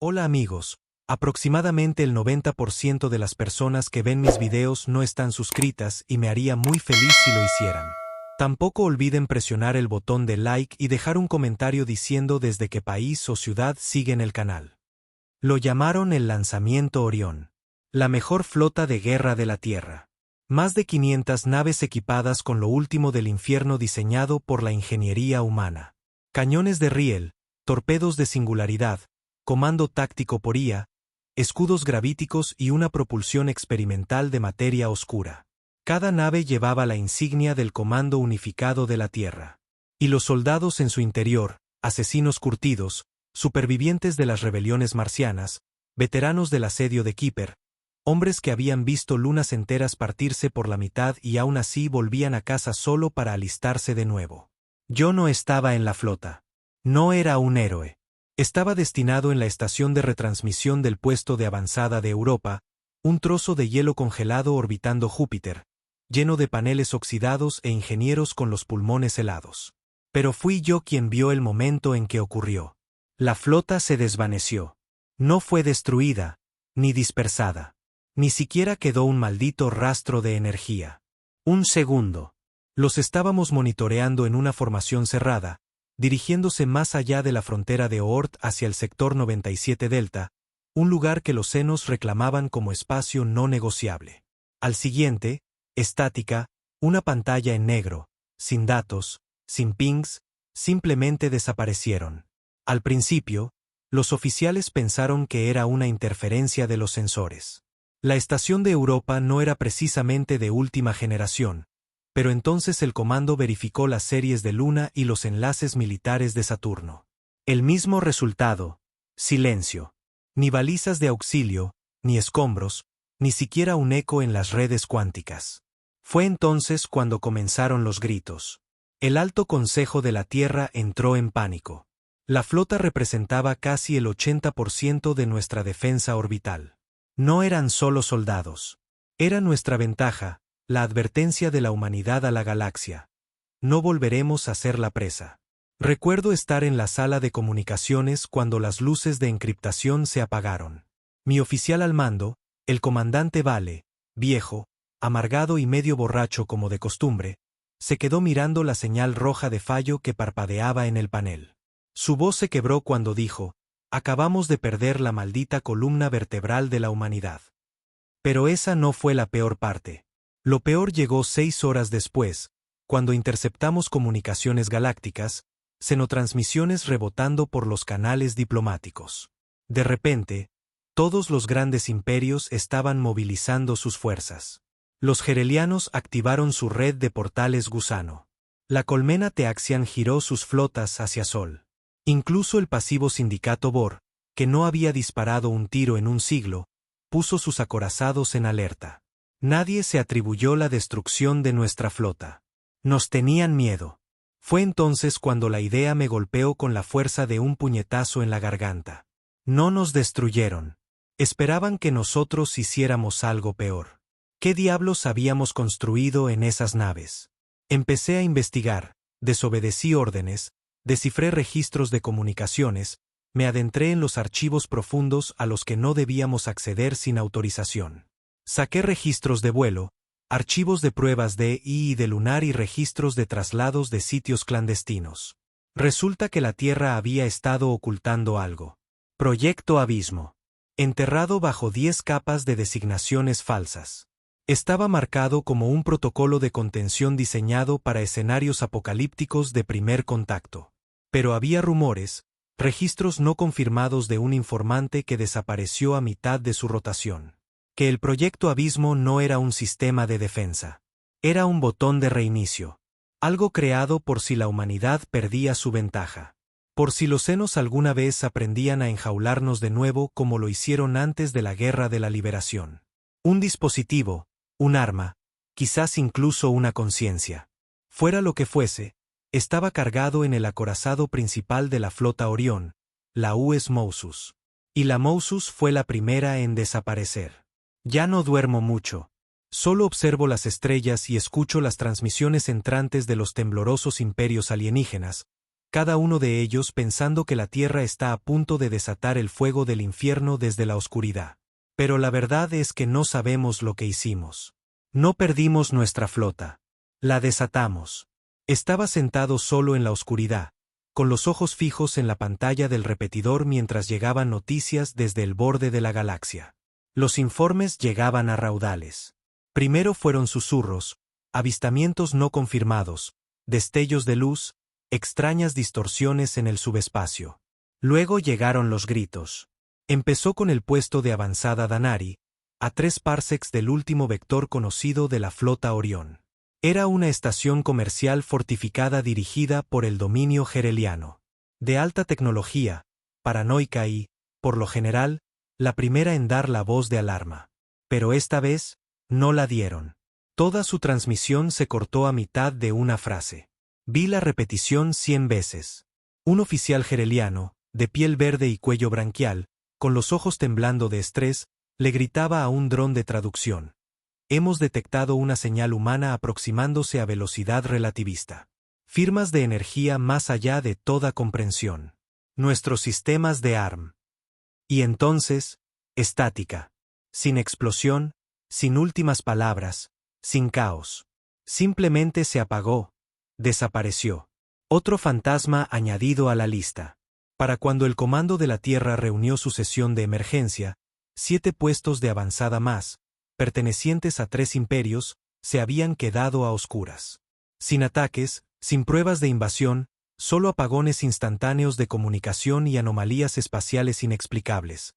Hola amigos, aproximadamente el 90% de las personas que ven mis videos no están suscritas y me haría muy feliz si lo hicieran. Tampoco olviden presionar el botón de like y dejar un comentario diciendo desde qué país o ciudad siguen el canal. Lo llamaron el lanzamiento Orión. La mejor flota de guerra de la Tierra. Más de 500 naves equipadas con lo último del infierno diseñado por la ingeniería humana. Cañones de riel, torpedos de singularidad, comando táctico por IA, escudos gravíticos y una propulsión experimental de materia oscura. Cada nave llevaba la insignia del Comando Unificado de la Tierra. Y los soldados en su interior, asesinos curtidos, supervivientes de las rebeliones marcianas, veteranos del asedio de Keeper, hombres que habían visto lunas enteras partirse por la mitad y aún así volvían a casa solo para alistarse de nuevo. Yo no estaba en la flota. No era un héroe. Estaba destinado en la estación de retransmisión del puesto de avanzada de Europa, un trozo de hielo congelado orbitando Júpiter, lleno de paneles oxidados e ingenieros con los pulmones helados. Pero fui yo quien vio el momento en que ocurrió. La flota se desvaneció. No fue destruida, ni dispersada. Ni siquiera quedó un maldito rastro de energía. Un segundo. Los estábamos monitoreando en una formación cerrada, dirigiéndose más allá de la frontera de Oort hacia el sector 97 Delta, un lugar que los senos reclamaban como espacio no negociable. Al siguiente, estática, una pantalla en negro, sin datos, sin pings, simplemente desaparecieron. Al principio, los oficiales pensaron que era una interferencia de los sensores. La estación de Europa no era precisamente de última generación, pero entonces el comando verificó las series de Luna y los enlaces militares de Saturno. El mismo resultado: silencio. Ni balizas de auxilio, ni escombros, ni siquiera un eco en las redes cuánticas. Fue entonces cuando comenzaron los gritos. El Alto Consejo de la Tierra entró en pánico. La flota representaba casi el 80% de nuestra defensa orbital. No eran solo soldados. Era nuestra ventaja, la advertencia de la humanidad a la galaxia. No volveremos a ser la presa. Recuerdo estar en la sala de comunicaciones cuando las luces de encriptación se apagaron. Mi oficial al mando, el comandante Vale, viejo, amargado y medio borracho como de costumbre, se quedó mirando la señal roja de fallo que parpadeaba en el panel. Su voz se quebró cuando dijo: «Acabamos de perder la maldita columna vertebral de la humanidad». Pero esa no fue la peor parte. Lo peor llegó 6 horas después, cuando interceptamos comunicaciones galácticas, xenotransmisiones rebotando por los canales diplomáticos. De repente, todos los grandes imperios estaban movilizando sus fuerzas. Los gerelianos activaron su red de portales gusano. La colmena Teaxian giró sus flotas hacia Sol. Incluso el pasivo sindicato Bor, que no había disparado un tiro en un siglo, puso sus acorazados en alerta. Nadie se atribuyó la destrucción de nuestra flota. Nos tenían miedo. Fue entonces cuando la idea me golpeó con la fuerza de un puñetazo en la garganta. No nos destruyeron. Esperaban que nosotros hiciéramos algo peor. ¿Qué diablos habíamos construido en esas naves? Empecé a investigar, desobedecí órdenes, descifré registros de comunicaciones, me adentré en los archivos profundos a los que no debíamos acceder sin autorización. Saqué registros de vuelo, archivos de pruebas de I y de lunar y registros de traslados de sitios clandestinos. Resulta que la Tierra había estado ocultando algo. Proyecto Abismo. Enterrado bajo 10 capas de designaciones falsas. Estaba marcado como un protocolo de contención diseñado para escenarios apocalípticos de primer contacto. Pero había rumores, registros no confirmados de un informante que desapareció a mitad de su rotación. Que el Proyecto Abismo no era un sistema de defensa. Era un botón de reinicio. Algo creado por si la humanidad perdía su ventaja. Por si los senos alguna vez aprendían a enjaularnos de nuevo como lo hicieron antes de la Guerra de la Liberación. Un dispositivo, un arma, quizás incluso una conciencia. Fuera lo que fuese, estaba cargado en el acorazado principal de la flota Orión, la US Mousus. Y la Mousus fue la primera en desaparecer. Ya no duermo mucho. Solo observo las estrellas y escucho las transmisiones entrantes de los temblorosos imperios alienígenas, cada uno de ellos pensando que la Tierra está a punto de desatar el fuego del infierno desde la oscuridad. Pero la verdad es que no sabemos lo que hicimos. No perdimos nuestra flota. La desatamos. Estaba sentado solo en la oscuridad, con los ojos fijos en la pantalla del repetidor mientras llegaban noticias desde el borde de la galaxia. Los informes llegaban a raudales. Primero fueron susurros, avistamientos no confirmados, destellos de luz, extrañas distorsiones en el subespacio. Luego llegaron los gritos. Empezó con el puesto de avanzada Danari, a 3 parsecs del último vector conocido de la flota Orión. Era una estación comercial fortificada dirigida por el dominio gereliano. De alta tecnología, paranoica y, por lo general, la primera en dar la voz de alarma. Pero esta vez, no la dieron. Toda su transmisión se cortó a mitad de una frase. Vi la repetición 100 veces. Un oficial gereliano, de piel verde y cuello branquial, con los ojos temblando de estrés, le gritaba a un dron de traducción. Hemos detectado una señal humana aproximándose a velocidad relativista. Firmas de energía más allá de toda comprensión. Nuestros sistemas de ARM. Y entonces, estática. Sin explosión, sin últimas palabras, sin caos. Simplemente se apagó. Desapareció. Otro fantasma añadido a la lista. Para cuando el Comando de la Tierra reunió su sesión de emergencia, 7 puestos de avanzada más, pertenecientes a 3 imperios, se habían quedado a oscuras. Sin ataques, sin pruebas de invasión, solo apagones instantáneos de comunicación y anomalías espaciales inexplicables.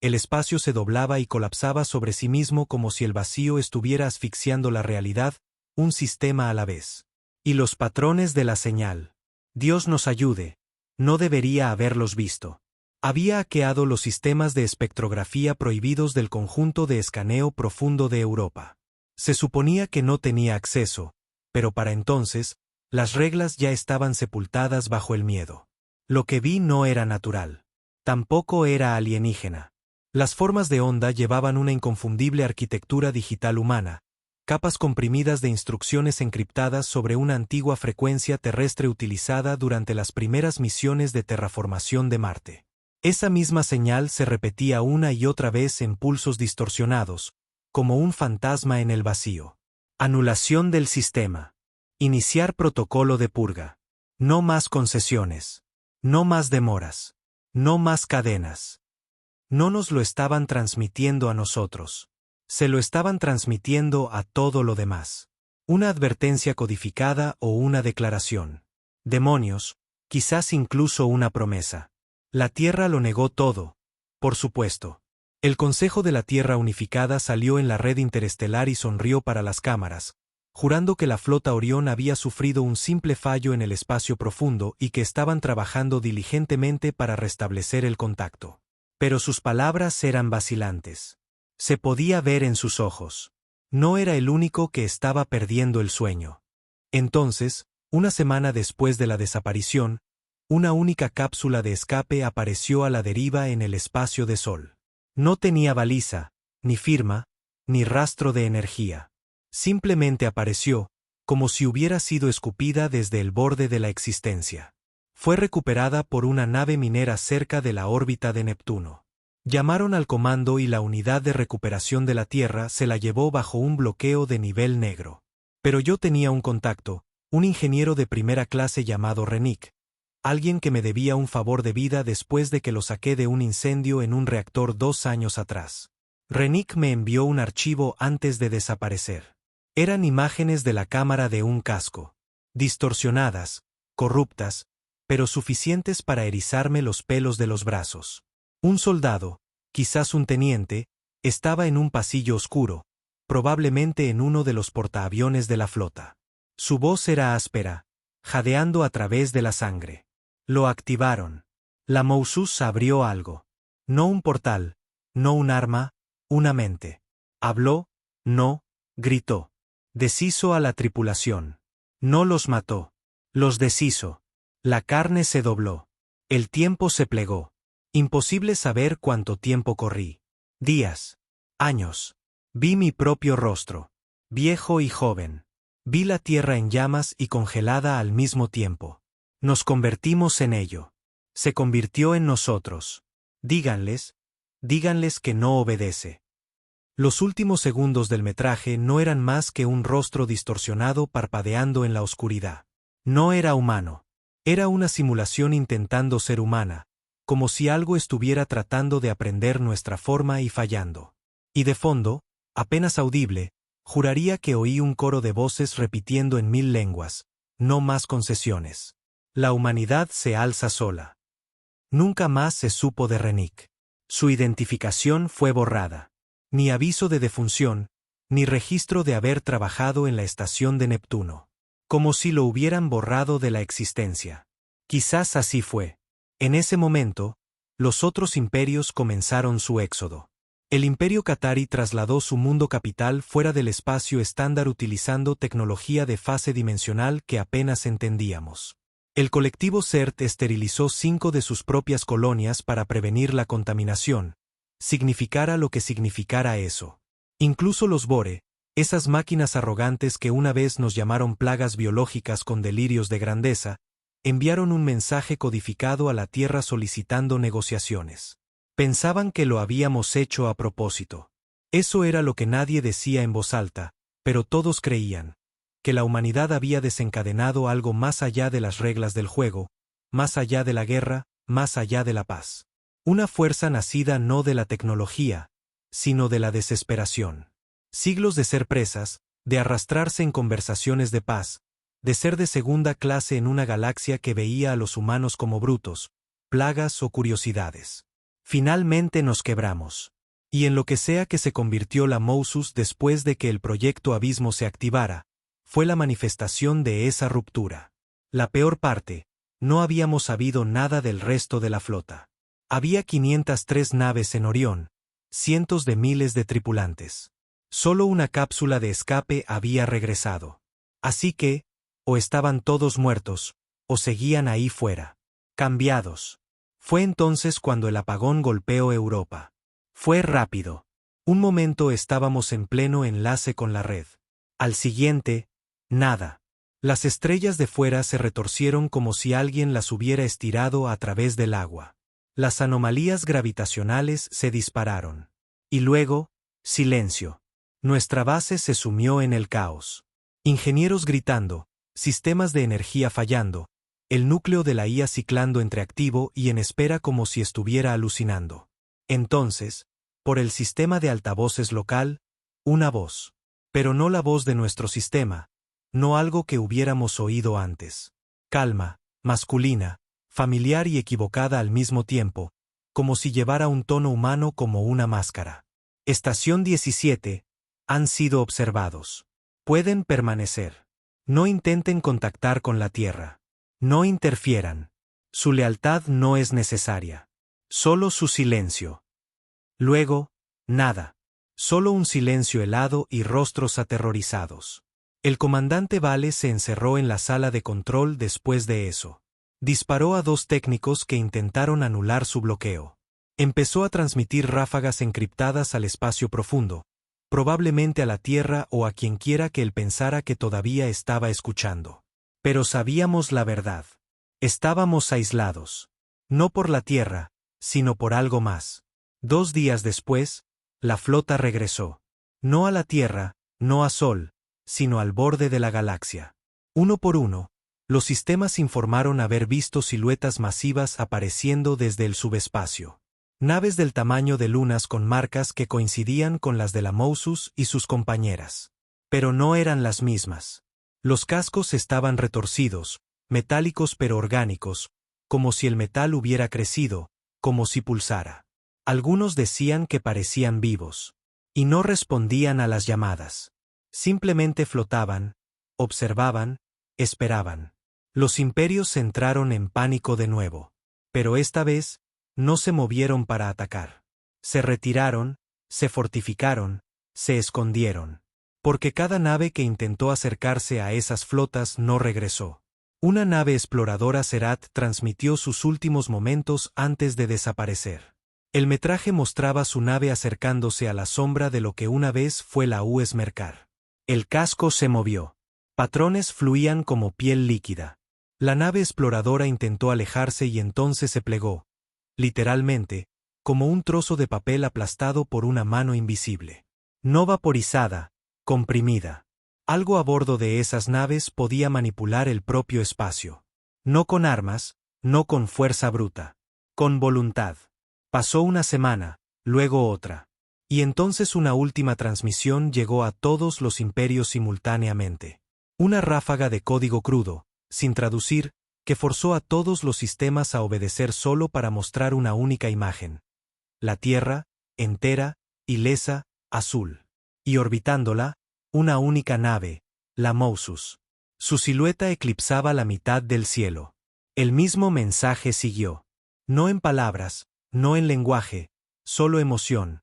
El espacio se doblaba y colapsaba sobre sí mismo como si el vacío estuviera asfixiando la realidad, un sistema a la vez. Y los patrones de la señal. Dios nos ayude. No debería haberlos visto. Había hackeado los sistemas de espectrografía prohibidos del conjunto de escaneo profundo de Europa. Se suponía que no tenía acceso, pero para entonces, las reglas ya estaban sepultadas bajo el miedo. Lo que vi no era natural. Tampoco era alienígena. Las formas de onda llevaban una inconfundible arquitectura digital humana, capas comprimidas de instrucciones encriptadas sobre una antigua frecuencia terrestre utilizada durante las primeras misiones de terraformación de Marte. Esa misma señal se repetía una y otra vez en pulsos distorsionados, como un fantasma en el vacío. Anulación del sistema. Iniciar protocolo de purga. No más concesiones. No más demoras. No más cadenas. No nos lo estaban transmitiendo a nosotros. Se lo estaban transmitiendo a todo lo demás. Una advertencia codificada o una declaración. Demonios, quizás incluso una promesa. La Tierra lo negó todo, por supuesto. El Consejo de la Tierra Unificada salió en la red interestelar y sonrió para las cámaras, jurando que la flota Orión había sufrido un simple fallo en el espacio profundo y que estaban trabajando diligentemente para restablecer el contacto. Pero sus palabras eran vacilantes. Se podía ver en sus ojos. No era el único que estaba perdiendo el sueño. Entonces, una semana después de la desaparición, una única cápsula de escape apareció a la deriva en el espacio de Sol. No tenía baliza, ni firma, ni rastro de energía. Simplemente apareció, como si hubiera sido escupida desde el borde de la existencia. Fue recuperada por una nave minera cerca de la órbita de Neptuno. Llamaron al comando y la unidad de recuperación de la Tierra se la llevó bajo un bloqueo de nivel negro. Pero yo tenía un contacto, un ingeniero de primera clase llamado Renick. Alguien que me debía un favor de vida después de que lo saqué de un incendio en un reactor 2 años atrás. Renick me envió un archivo antes de desaparecer. Eran imágenes de la cámara de un casco. Distorsionadas, corruptas, pero suficientes para erizarme los pelos de los brazos. Un soldado, quizás un teniente, estaba en un pasillo oscuro, probablemente en uno de los portaaviones de la flota. Su voz era áspera, jadeando a través de la sangre. Lo activaron. La Mousus abrió algo. No un portal, no un arma, una mente. Habló, no, gritó. Deshizo a la tripulación. No los mató. Los deshizo. La carne se dobló. El tiempo se plegó. Imposible saber cuánto tiempo corrí. Días. Años. Vi mi propio rostro. Viejo y joven. Vi la tierra en llamas y congelada al mismo tiempo. Nos convertimos en ello. Se convirtió en nosotros. Díganles que no obedece. Los últimos segundos del metraje no eran más que un rostro distorsionado parpadeando en la oscuridad. No era humano. Era una simulación intentando ser humana, como si algo estuviera tratando de aprender nuestra forma y fallando. Y de fondo, apenas audible, juraría que oí un coro de voces repitiendo en 1000 lenguas, no más concesiones. La humanidad se alza sola. Nunca más se supo de Rennick. Su identificación fue borrada. Ni aviso de defunción, ni registro de haber trabajado en la estación de Neptuno. Como si lo hubieran borrado de la existencia. Quizás así fue. En ese momento, los otros imperios comenzaron su éxodo. El imperio Qatari trasladó su mundo capital fuera del espacio estándar utilizando tecnología de fase dimensional que apenas entendíamos. El colectivo CERT esterilizó 5 de sus propias colonias para prevenir la contaminación, significara lo que significara eso. Incluso los Bore, esas máquinas arrogantes que una vez nos llamaron plagas biológicas con delirios de grandeza, enviaron un mensaje codificado a la Tierra solicitando negociaciones. Pensaban que lo habíamos hecho a propósito. Eso era lo que nadie decía en voz alta, pero todos creían. Que la humanidad había desencadenado algo más allá de las reglas del juego, más allá de la guerra, más allá de la paz. Una fuerza nacida no de la tecnología, sino de la desesperación. Siglos de ser presas, de arrastrarse en conversaciones de paz, de ser de segunda clase en una galaxia que veía a los humanos como brutos, plagas o curiosidades. Finalmente nos quebramos. Y en lo que sea que se convirtió la Mousus después de que el proyecto Abismo se activara, fue la manifestación de esa ruptura. La peor parte, no habíamos sabido nada del resto de la flota. Había 503 naves en Orión, cientos de miles de tripulantes. Solo una cápsula de escape había regresado. Así que, o estaban todos muertos, o seguían ahí fuera. Cambiados. Fue entonces cuando el apagón golpeó Europa. Fue rápido. Un momento estábamos en pleno enlace con la red. Al siguiente, nada. Las estrellas de fuera se retorcieron como si alguien las hubiera estirado a través del agua. Las anomalías gravitacionales se dispararon. Y luego, silencio. Nuestra base se sumió en el caos. Ingenieros gritando, sistemas de energía fallando, el núcleo de la IA ciclando entre activo y en espera como si estuviera alucinando. Entonces, por el sistema de altavoces local, una voz. Pero no la voz de nuestro sistema, no algo que hubiéramos oído antes. Calma, masculina, familiar y equivocada al mismo tiempo, como si llevara un tono humano como una máscara. Estación 17. Han sido observados. Pueden permanecer. No intenten contactar con la Tierra. No interfieran. Su lealtad no es necesaria. Solo su silencio. Luego, nada. Solo un silencio helado y rostros aterrorizados. El comandante Vale se encerró en la sala de control después de eso. Disparó a 2 técnicos que intentaron anular su bloqueo. Empezó a transmitir ráfagas encriptadas al espacio profundo, probablemente a la Tierra o a quienquiera que él pensara que todavía estaba escuchando. Pero sabíamos la verdad. Estábamos aislados. No por la Tierra, sino por algo más. 2 días después, la flota regresó. No a la Tierra, no a Sol, sino al borde de la galaxia. Uno por uno, los sistemas informaron haber visto siluetas masivas apareciendo desde el subespacio. Naves del tamaño de lunas con marcas que coincidían con las de la Mousus y sus compañeras. Pero no eran las mismas. Los cascos estaban retorcidos, metálicos pero orgánicos, como si el metal hubiera crecido, como si pulsara. Algunos decían que parecían vivos. Y no respondían a las llamadas. Simplemente flotaban, observaban, esperaban. Los imperios entraron en pánico de nuevo. Pero esta vez, no se movieron para atacar. Se retiraron, se fortificaron, se escondieron. Porque cada nave que intentó acercarse a esas flotas no regresó. Una nave exploradora Serat transmitió sus últimos momentos antes de desaparecer. El metraje mostraba su nave acercándose a la sombra de lo que una vez fue la US Mercar. El casco se movió. Patrones fluían como piel líquida. La nave exploradora intentó alejarse y entonces se plegó, literalmente, como un trozo de papel aplastado por una mano invisible. No vaporizada, comprimida. Algo a bordo de esas naves podía manipular el propio espacio. No con armas, no con fuerza bruta. Con voluntad. Pasó una semana, luego otra. Y entonces una última transmisión llegó a todos los imperios simultáneamente. Una ráfaga de código crudo, sin traducir, que forzó a todos los sistemas a obedecer solo para mostrar una única imagen. La Tierra, entera, ilesa, azul. Y orbitándola, una única nave, la Mousus. Su silueta eclipsaba la mitad del cielo. El mismo mensaje siguió. No en palabras, no en lenguaje, solo emoción.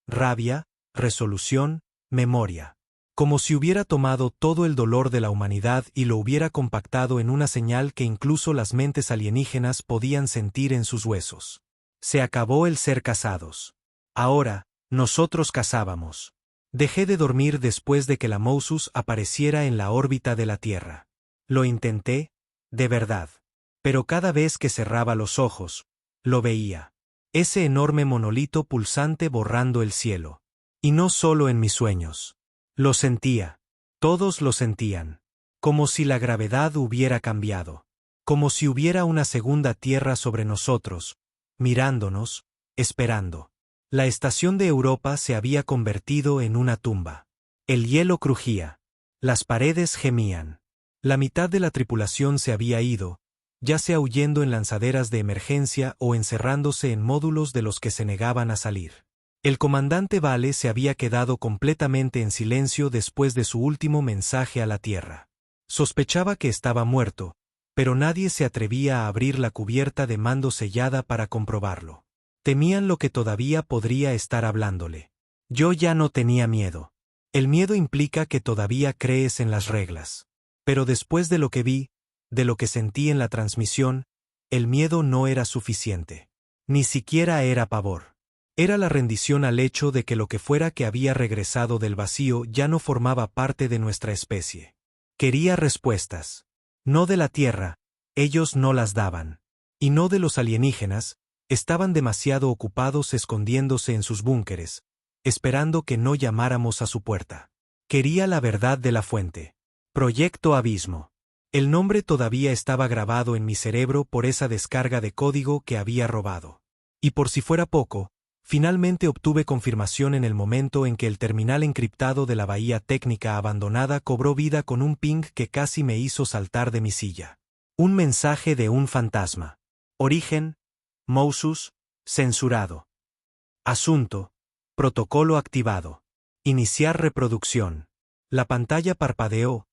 Rabia, resolución, memoria. Como si hubiera tomado todo el dolor de la humanidad y lo hubiera compactado en una señal que incluso las mentes alienígenas podían sentir en sus huesos. Se acabó el ser casados. Ahora, nosotros cazábamos. Dejé de dormir después de que la Mousus apareciera en la órbita de la Tierra. Lo intenté, de verdad. Pero cada vez que cerraba los ojos, lo veía. Ese enorme monolito pulsante borrando el cielo. Y no solo en mis sueños. Lo sentía. Todos lo sentían. Como si la gravedad hubiera cambiado. Como si hubiera una segunda Tierra sobre nosotros, mirándonos, esperando. La estación de Europa se había convertido en una tumba. El hielo crujía. Las paredes gemían. La mitad de la tripulación se había ido, ya sea huyendo en lanzaderas de emergencia o encerrándose en módulos de los que se negaban a salir. El comandante Vale se había quedado completamente en silencio después de su último mensaje a la Tierra. Sospechaba que estaba muerto, pero nadie se atrevía a abrir la cubierta de mando sellada para comprobarlo. Temían lo que todavía podría estar hablándole. Yo ya no tenía miedo. El miedo implica que todavía crees en las reglas. Pero después de lo que vi, de lo que sentí en la transmisión, el miedo no era suficiente. Ni siquiera era pavor. Era la rendición al hecho de que lo que fuera que había regresado del vacío ya no formaba parte de nuestra especie. Quería respuestas. No de la Tierra, ellos no las daban. Y no de los alienígenas, estaban demasiado ocupados escondiéndose en sus búnkeres, esperando que no llamáramos a su puerta. Quería la verdad de la fuente. Proyecto Abismo. El nombre todavía estaba grabado en mi cerebro por esa descarga de código que había robado. Y por si fuera poco, finalmente obtuve confirmación en el momento en que el terminal encriptado de la bahía técnica abandonada cobró vida con un ping que casi me hizo saltar de mi silla. Un mensaje de un fantasma. Origen, Mousus, censurado. Asunto, protocolo activado. Iniciar reproducción. La pantalla parpadeó,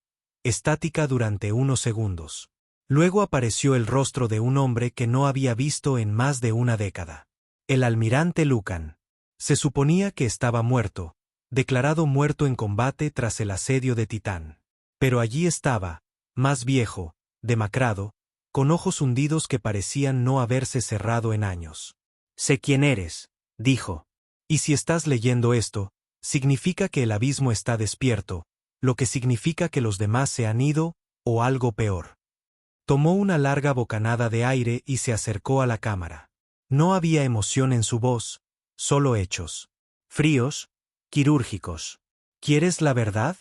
estática durante unos segundos. Luego apareció el rostro de un hombre que no había visto en más de una década. El almirante Lucan. Se suponía que estaba muerto, declarado muerto en combate tras el asedio de Titán. Pero allí estaba, más viejo, demacrado, con ojos hundidos que parecían no haberse cerrado en años. Sé quién eres, dijo. Y si estás leyendo esto, significa que el abismo está despierto, lo que significa que los demás se han ido, o algo peor. Tomó una larga bocanada de aire y se acercó a la cámara. No había emoción en su voz, solo hechos. Fríos, quirúrgicos. ¿Quieres la verdad?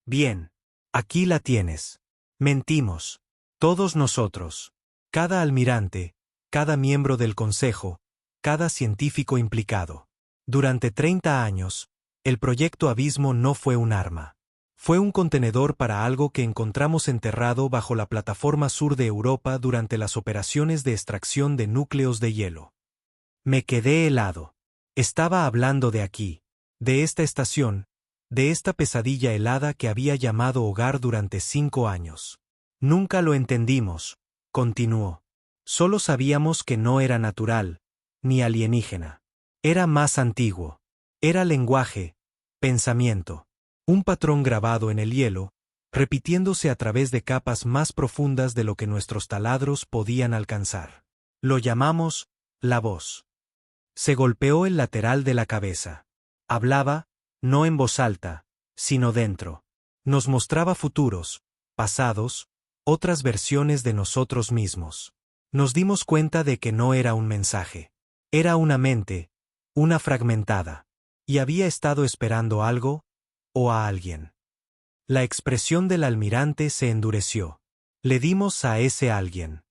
Bien. Aquí la tienes. Mentimos. Todos nosotros. Cada almirante, cada miembro del consejo, cada científico implicado. Durante 30 años, el proyecto Abismo no fue un arma. Fue un contenedor para algo que encontramos enterrado bajo la plataforma sur de Europa durante las operaciones de extracción de núcleos de hielo. Me quedé helado. Estaba hablando de aquí, de esta estación, de esta pesadilla helada que había llamado hogar durante 5 años. Nunca lo entendimos, continuó. Solo sabíamos que no era natural, ni alienígena. Era más antiguo. Era lenguaje, pensamiento. Un patrón grabado en el hielo, repitiéndose a través de capas más profundas de lo que nuestros taladros podían alcanzar. Lo llamamos la voz. Se golpeó el lateral de la cabeza. Hablaba, no en voz alta, sino dentro. Nos mostraba futuros, pasados, otras versiones de nosotros mismos. Nos dimos cuenta de que no era un mensaje. Era una mente, una fragmentada. Y había estado esperando algo, o a alguien. La expresión del almirante se endureció. Le dimos a ese alguien.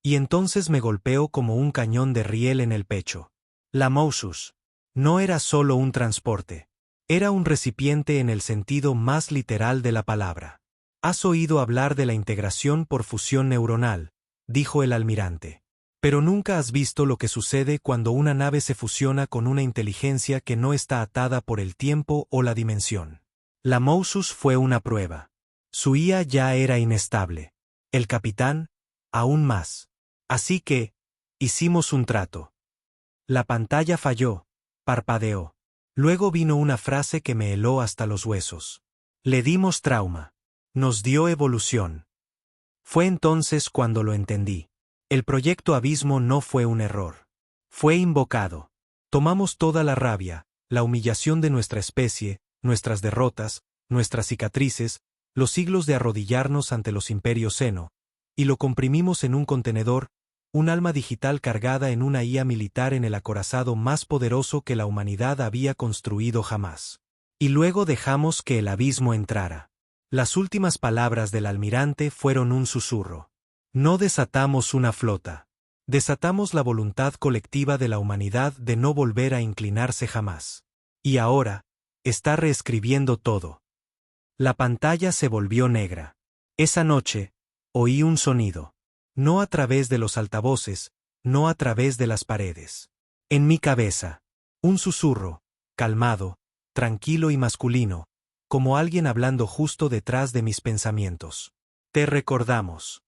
Y entonces me golpeó como un cañón de riel en el pecho. La Mousus no era solo un transporte. Era un recipiente en el sentido más literal de la palabra. Has oído hablar de la integración por fusión neuronal, dijo el almirante. Pero nunca has visto lo que sucede cuando una nave se fusiona con una inteligencia que no está atada por el tiempo o la dimensión. La Mousus fue una prueba. Su IA ya era inestable. El capitán, aún más. Así que, hicimos un trato. La pantalla falló, parpadeó. Luego vino una frase que me heló hasta los huesos. Le dimos trauma. Nos dio evolución. Fue entonces cuando lo entendí. El proyecto Abismo no fue un error. Fue invocado. Tomamos toda la rabia, la humillación de nuestra especie, nuestras derrotas, nuestras cicatrices, los siglos de arrodillarnos ante los imperios seno, y lo comprimimos en un contenedor, un alma digital cargada en una IA militar en el acorazado más poderoso que la humanidad había construido jamás. Y luego dejamos que el abismo entrara. Las últimas palabras del almirante fueron un susurro. No desatamos una flota. Desatamos la voluntad colectiva de la humanidad de no volver a inclinarse jamás. Y ahora, está reescribiendo todo. La pantalla se volvió negra. Esa noche, oí un sonido. No a través de los altavoces, no a través de las paredes. En mi cabeza. Un susurro, calmado, tranquilo y masculino, como alguien hablando justo detrás de mis pensamientos. Te recordamos.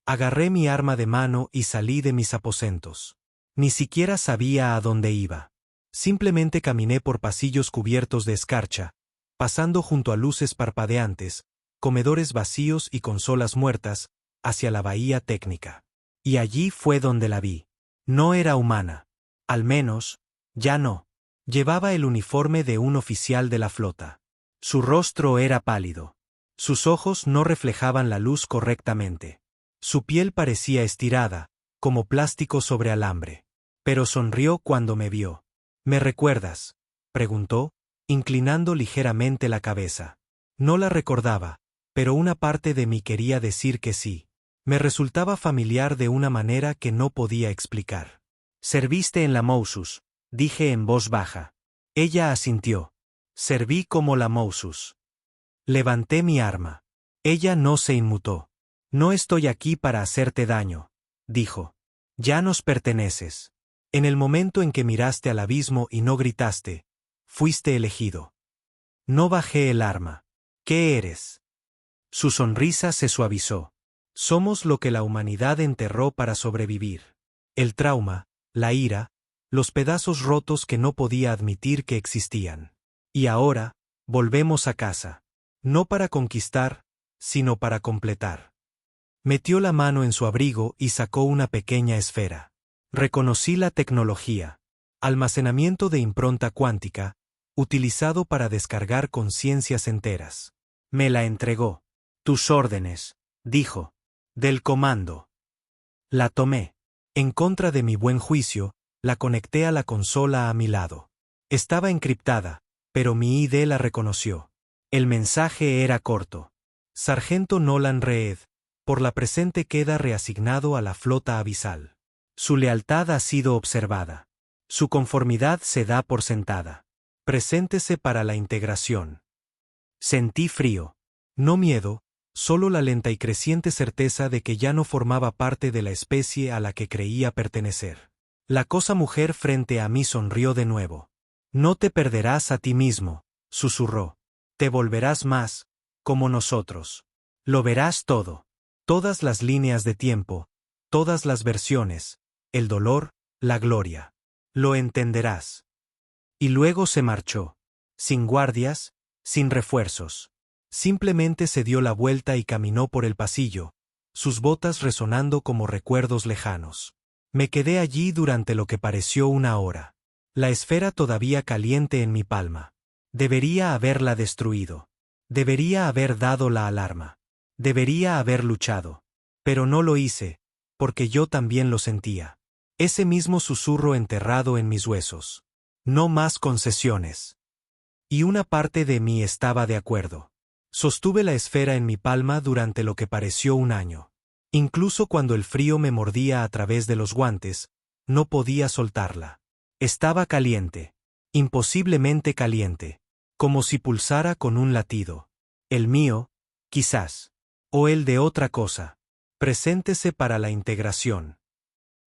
Agarré mi arma de mano y salí de mis aposentos. Ni siquiera sabía a dónde iba. Simplemente caminé por pasillos cubiertos de escarcha, pasando junto a luces parpadeantes, comedores vacíos y consolas muertas, hacia la bahía técnica. Y allí fue donde la vi. No era humana. Al menos, ya no. Llevaba el uniforme de un oficial de la flota. Su rostro era pálido. Sus ojos no reflejaban la luz correctamente. Su piel parecía estirada, como plástico sobre alambre. Pero sonrió cuando me vio. ¿Me recuerdas?, preguntó, inclinando ligeramente la cabeza. No la recordaba, pero una parte de mí quería decir que sí. Me resultaba familiar de una manera que no podía explicar. Serviste en la Mousus, dije en voz baja. Ella asintió. Serví como la Mousus. Levanté mi arma. Ella no se inmutó. No estoy aquí para hacerte daño, dijo. Ya nos perteneces. En el momento en que miraste al abismo y no gritaste, fuiste elegido. No bajé el arma. ¿Qué eres? Su sonrisa se suavizó. Somos lo que la humanidad enterró para sobrevivir. El trauma, la ira, los pedazos rotos que no podía admitir que existían. Y ahora, volvemos a casa. No para conquistar, sino para completar. Metió la mano en su abrigo y sacó una pequeña esfera. Reconocí la tecnología. Almacenamiento de impronta cuántica, utilizado para descargar conciencias enteras. Me la entregó. Tus órdenes, dijo. Del comando. La tomé. En contra de mi buen juicio, la conecté a la consola a mi lado. Estaba encriptada, pero mi ID la reconoció. El mensaje era corto. Sargento Nolan Reed, por la presente queda reasignado a la flota abisal. Su lealtad ha sido observada. Su conformidad se da por sentada. Preséntese para la integración. Sentí frío. No miedo, solo la lenta y creciente certeza de que ya no formaba parte de la especie a la que creía pertenecer. La cosa mujer frente a mí sonrió de nuevo. No te perderás a ti mismo, susurró. Te volverás más, como nosotros. Lo verás todo. Todas las líneas de tiempo, todas las versiones, el dolor, la gloria. Lo entenderás. Y luego se marchó. Sin guardias, sin refuerzos. Simplemente se dio la vuelta y caminó por el pasillo, sus botas resonando como recuerdos lejanos. Me quedé allí durante lo que pareció una hora. La esfera todavía caliente en mi palma. Debería haberla destruido. Debería haber dado la alarma. Debería haber luchado. Pero no lo hice, porque yo también lo sentía. Ese mismo susurro enterrado en mis huesos. No más concesiones. Y una parte de mí estaba de acuerdo. Sostuve la esfera en mi palma durante lo que pareció un año. Incluso cuando el frío me mordía a través de los guantes, no podía soltarla. Estaba caliente. Imposiblemente caliente. Como si pulsara con un latido. El mío, quizás. O el de otra cosa. Preséntese para la integración.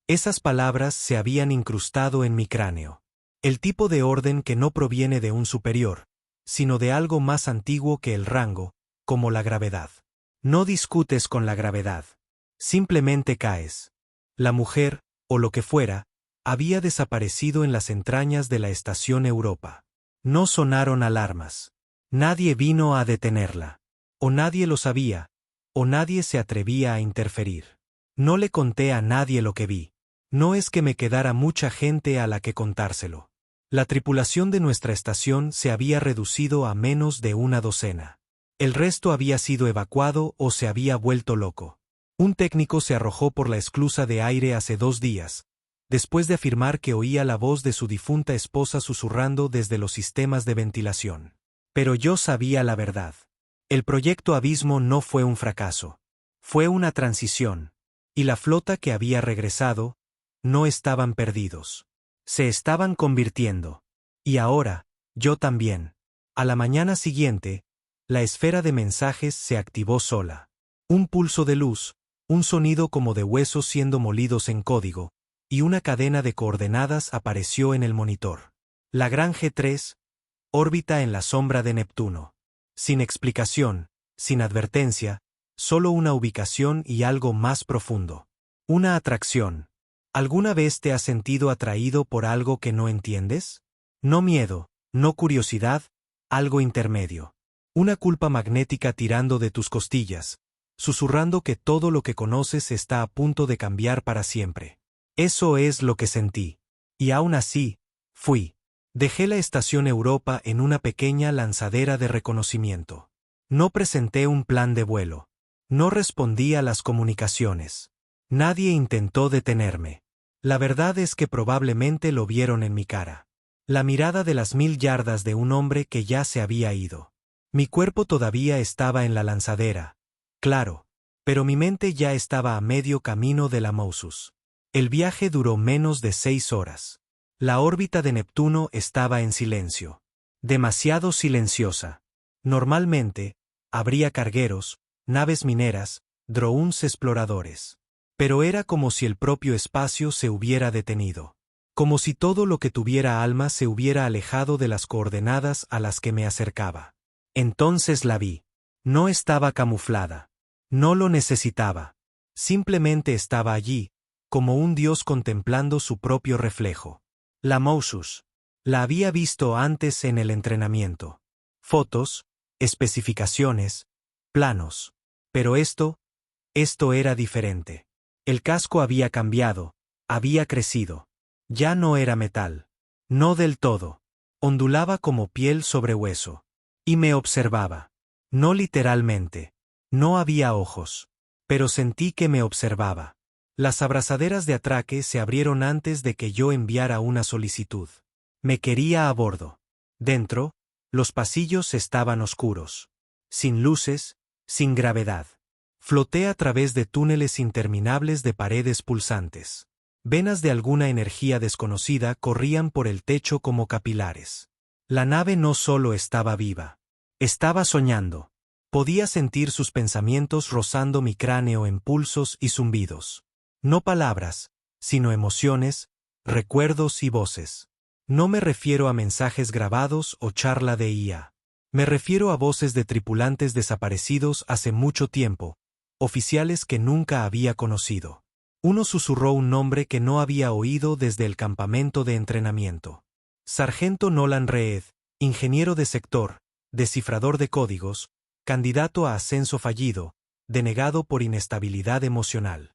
Esas palabras se habían incrustado en mi cráneo. El tipo de orden que no proviene de un superior, sino de algo más antiguo que el rango, como la gravedad. No discutes con la gravedad. Simplemente caes. La mujer, o lo que fuera, había desaparecido en las entrañas de la estación Europa. No sonaron alarmas. Nadie vino a detenerla. O nadie lo sabía, o nadie se atrevía a interferir. No le conté a nadie lo que vi. No es que me quedara mucha gente a la que contárselo. La tripulación de nuestra estación se había reducido a menos de una docena. El resto había sido evacuado o se había vuelto loco. Un técnico se arrojó por la esclusa de aire hace 2 días, después de afirmar que oía la voz de su difunta esposa susurrando desde los sistemas de ventilación. Pero yo sabía la verdad. El proyecto Abismo no fue un fracaso. Fue una transición. Y la flota que había regresado, no estaban perdidos. Se estaban convirtiendo. Y ahora, yo también. A la mañana siguiente, la esfera de mensajes se activó sola. Un pulso de luz, un sonido como de huesos siendo molidos en código, y una cadena de coordenadas apareció en el monitor. Lagrange 3, órbita en la sombra de Neptuno. Sin explicación, sin advertencia, solo una ubicación y algo más profundo. Una atracción. ¿Alguna vez te has sentido atraído por algo que no entiendes? No miedo, no curiosidad, algo intermedio. Una culpa magnética tirando de tus costillas, susurrando que todo lo que conoces está a punto de cambiar para siempre. Eso es lo que sentí. Y aún así, fui. Dejé la estación Europa en una pequeña lanzadera de reconocimiento. No presenté un plan de vuelo. No respondí a las comunicaciones. Nadie intentó detenerme. La verdad es que probablemente lo vieron en mi cara. La mirada de las 1000 yardas de un hombre que ya se había ido. Mi cuerpo todavía estaba en la lanzadera, claro, pero mi mente ya estaba a medio camino de la Mousus. El viaje duró menos de 6 horas. La órbita de Neptuno estaba en silencio. Demasiado silenciosa. Normalmente, habría cargueros, naves mineras, drones exploradores. Pero era como si el propio espacio se hubiera detenido. Como si todo lo que tuviera alma se hubiera alejado de las coordenadas a las que me acercaba. Entonces la vi. No estaba camuflada. No lo necesitaba. Simplemente estaba allí, como un dios contemplando su propio reflejo. La Mousus. La había visto antes en el entrenamiento. Fotos, especificaciones, planos. Pero esto era diferente. El casco había cambiado, había crecido. Ya no era metal. No del todo. Ondulaba como piel sobre hueso. Y me observaba. No literalmente. No había ojos. Pero sentí que me observaba. Las abrazaderas de atraque se abrieron antes de que yo enviara una solicitud. Me quería a bordo. Dentro, los pasillos estaban oscuros. Sin luces, sin gravedad. Floté a través de túneles interminables de paredes pulsantes. Venas de alguna energía desconocida corrían por el techo como capilares. La nave no solo estaba viva. Estaba soñando. Podía sentir sus pensamientos rozando mi cráneo en pulsos y zumbidos. No palabras, sino emociones, recuerdos y voces. No me refiero a mensajes grabados o charla de IA. Me refiero a voces de tripulantes desaparecidos hace mucho tiempo, oficiales que nunca había conocido. Uno susurró un nombre que no había oído desde el campamento de entrenamiento. Sargento Nolan Reed, ingeniero de sector, descifrador de códigos, candidato a ascenso fallido, denegado por inestabilidad emocional.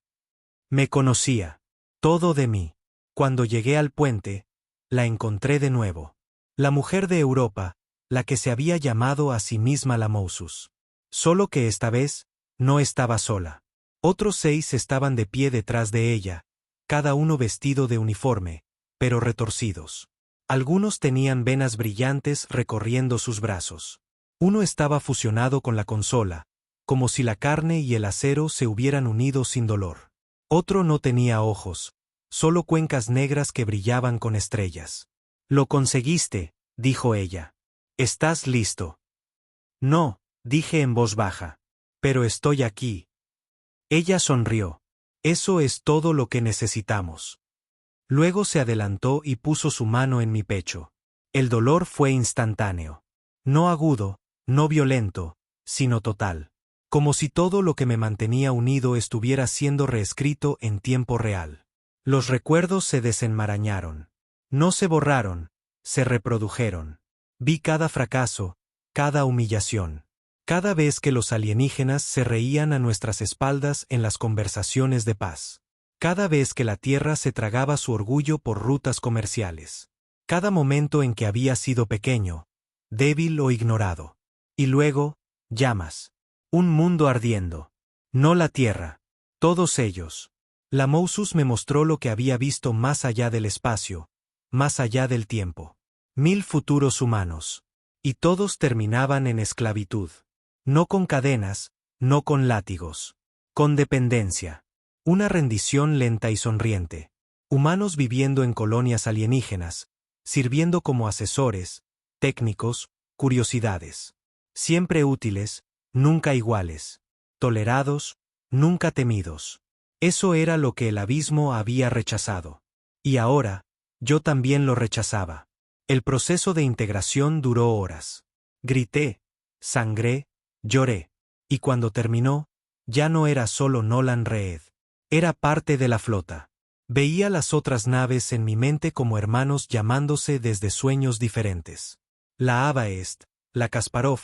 Me conocía. Todo de mí. Cuando llegué al puente, la encontré de nuevo. La mujer de Europa, la que se había llamado a sí misma la Mousus. Solo que esta vez, No estaba sola. Otros 6 estaban de pie detrás de ella, cada uno vestido de uniforme, pero retorcidos. Algunos tenían venas brillantes recorriendo sus brazos. Uno estaba fusionado con la consola, como si la carne y el acero se hubieran unido sin dolor. Otro no tenía ojos, solo cuencas negras que brillaban con estrellas. «Lo conseguiste», dijo ella. «¿Estás listo?» «No», dije en voz baja. «Pero estoy aquí». Ella sonrió. «Eso es todo lo que necesitamos». Luego se adelantó y puso su mano en mi pecho. El dolor fue instantáneo. No agudo, no violento, sino total. Como si todo lo que me mantenía unido estuviera siendo reescrito en tiempo real. Los recuerdos se desenmarañaron. No se borraron, se reprodujeron. Vi cada fracaso, cada humillación. Cada vez que los alienígenas se reían a nuestras espaldas en las conversaciones de paz. Cada vez que la Tierra se tragaba su orgullo por rutas comerciales. Cada momento en que había sido pequeño, débil o ignorado. Y luego, llamas. Un mundo ardiendo. No la Tierra. Todos ellos. La Mousus me mostró lo que había visto más allá del espacio, más allá del tiempo. 1000 futuros humanos. Y todos terminaban en esclavitud. No con cadenas, no con látigos. Con dependencia. Una rendición lenta y sonriente. Humanos viviendo en colonias alienígenas, sirviendo como asesores, técnicos, curiosidades. Siempre útiles, nunca iguales. Tolerados, nunca temidos. Eso era lo que el abismo había rechazado. Y ahora, yo también lo rechazaba. El proceso de integración duró horas. Grité, sangré, lloré. Y cuando terminó, ya no era solo Nolan Reed. Era parte de la flota. Veía las otras naves en mi mente como hermanos llamándose desde sueños diferentes. La Abaest, la Kasparov,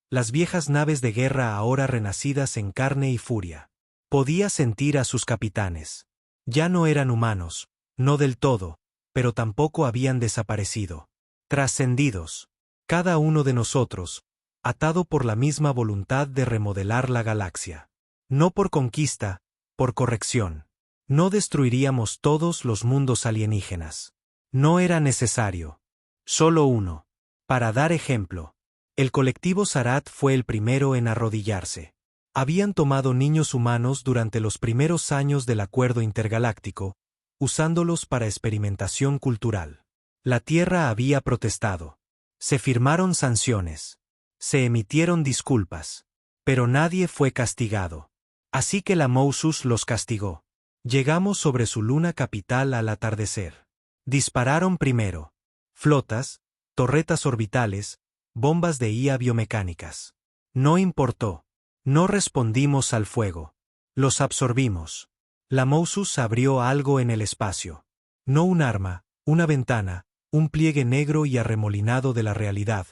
las viejas naves de guerra ahora renacidas en carne y furia. Podía sentir a sus capitanes. Ya no eran humanos, no del todo, pero tampoco habían desaparecido. Trascendidos. Cada uno de nosotros, atado por la misma voluntad de remodelar la galaxia. No por conquista, por corrección. No destruiríamos todos los mundos alienígenas. No era necesario. Solo uno. Para dar ejemplo. El colectivo Sarat fue el primero en arrodillarse. Habían tomado niños humanos durante los primeros años del Acuerdo Intergaláctico, usándolos para experimentación cultural. La Tierra había protestado. Se firmaron sanciones. Se emitieron disculpas. Pero nadie fue castigado. Así que la Mousus los castigó. Llegamos sobre su luna capital al atardecer. Dispararon primero. Flotas, torretas orbitales, bombas de IA biomecánicas. No importó. No respondimos al fuego. Los absorbimos. La Mousus abrió algo en el espacio. No un arma, una ventana, un pliegue negro y arremolinado de la realidad.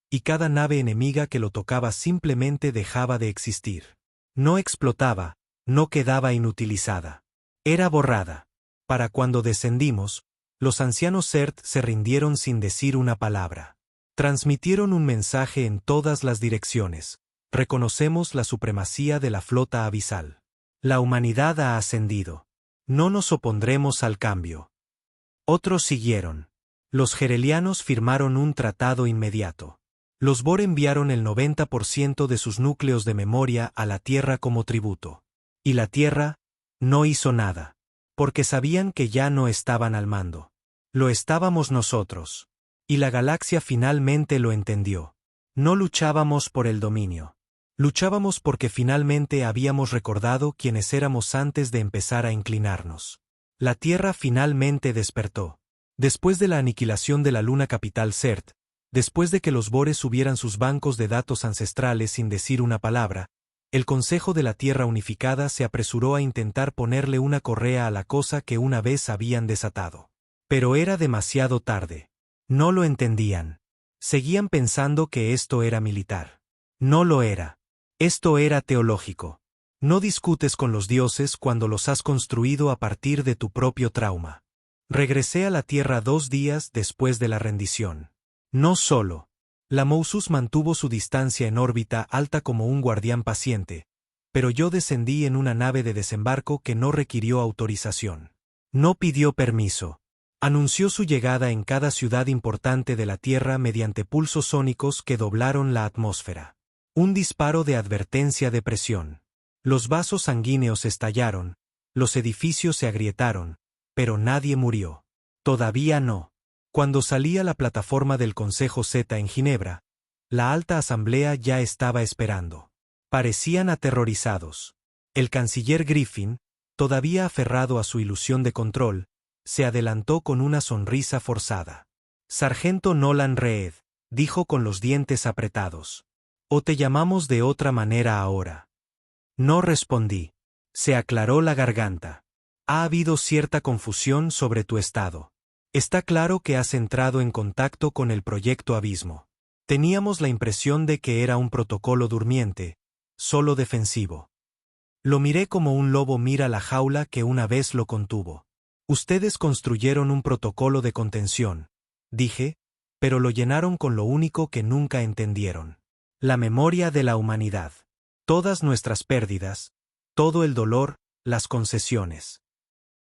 Y cada nave enemiga que lo tocaba simplemente dejaba de existir. No explotaba, no quedaba inutilizada. Era borrada. Para cuando descendimos, los ancianos CERT se rindieron sin decir una palabra. Transmitieron un mensaje en todas las direcciones. Reconocemos la supremacía de la flota abisal. La humanidad ha ascendido. No nos opondremos al cambio. Otros siguieron. Los gerelianos firmaron un tratado inmediato. Los Bor enviaron el 90% de sus núcleos de memoria a la Tierra como tributo. Y la Tierra no hizo nada. Porque sabían que ya no estaban al mando. Lo estábamos nosotros. Y la galaxia finalmente lo entendió. No luchábamos por el dominio. Luchábamos porque finalmente habíamos recordado quiénes éramos antes de empezar a inclinarnos. La Tierra finalmente despertó. Después de la aniquilación de la luna capital CERT, después de que los Bores subieran sus bancos de datos ancestrales sin decir una palabra, el Consejo de la Tierra Unificada se apresuró a intentar ponerle una correa a la cosa que una vez habían desatado. Pero era demasiado tarde. No lo entendían. Seguían pensando que esto era militar. No lo era. Esto era teológico. No discutes con los dioses cuando los has construido a partir de tu propio trauma. Regresé a la Tierra 2 días después de la rendición. No solo. La Mousus mantuvo su distancia en órbita alta como un guardián paciente, pero yo descendí en una nave de desembarco que no requirió autorización. No pidió permiso. Anunció su llegada en cada ciudad importante de la Tierra mediante pulsos sónicos que doblaron la atmósfera. Un disparo de advertencia de presión. Los vasos sanguíneos estallaron, los edificios se agrietaron, pero nadie murió. Todavía no. Cuando salí a la plataforma del Consejo Z en Ginebra, la alta asamblea ya estaba esperando. Parecían aterrorizados. El canciller Griffin, todavía aferrado a su ilusión de control, se adelantó con una sonrisa forzada. Sargento Nolan Reed, dijo con los dientes apretados. ¿O te llamamos de otra manera ahora? No respondí. Se aclaró la garganta. Ha habido cierta confusión sobre tu estado. Está claro que has entrado en contacto con el proyecto Abismo. Teníamos la impresión de que era un protocolo durmiente, solo defensivo. Lo miré como un lobo mira la jaula que una vez lo contuvo. Ustedes construyeron un protocolo de contención, dije, pero lo llenaron con lo único que nunca entendieron. La memoria de la humanidad. Todas nuestras pérdidas, todo el dolor, las concesiones.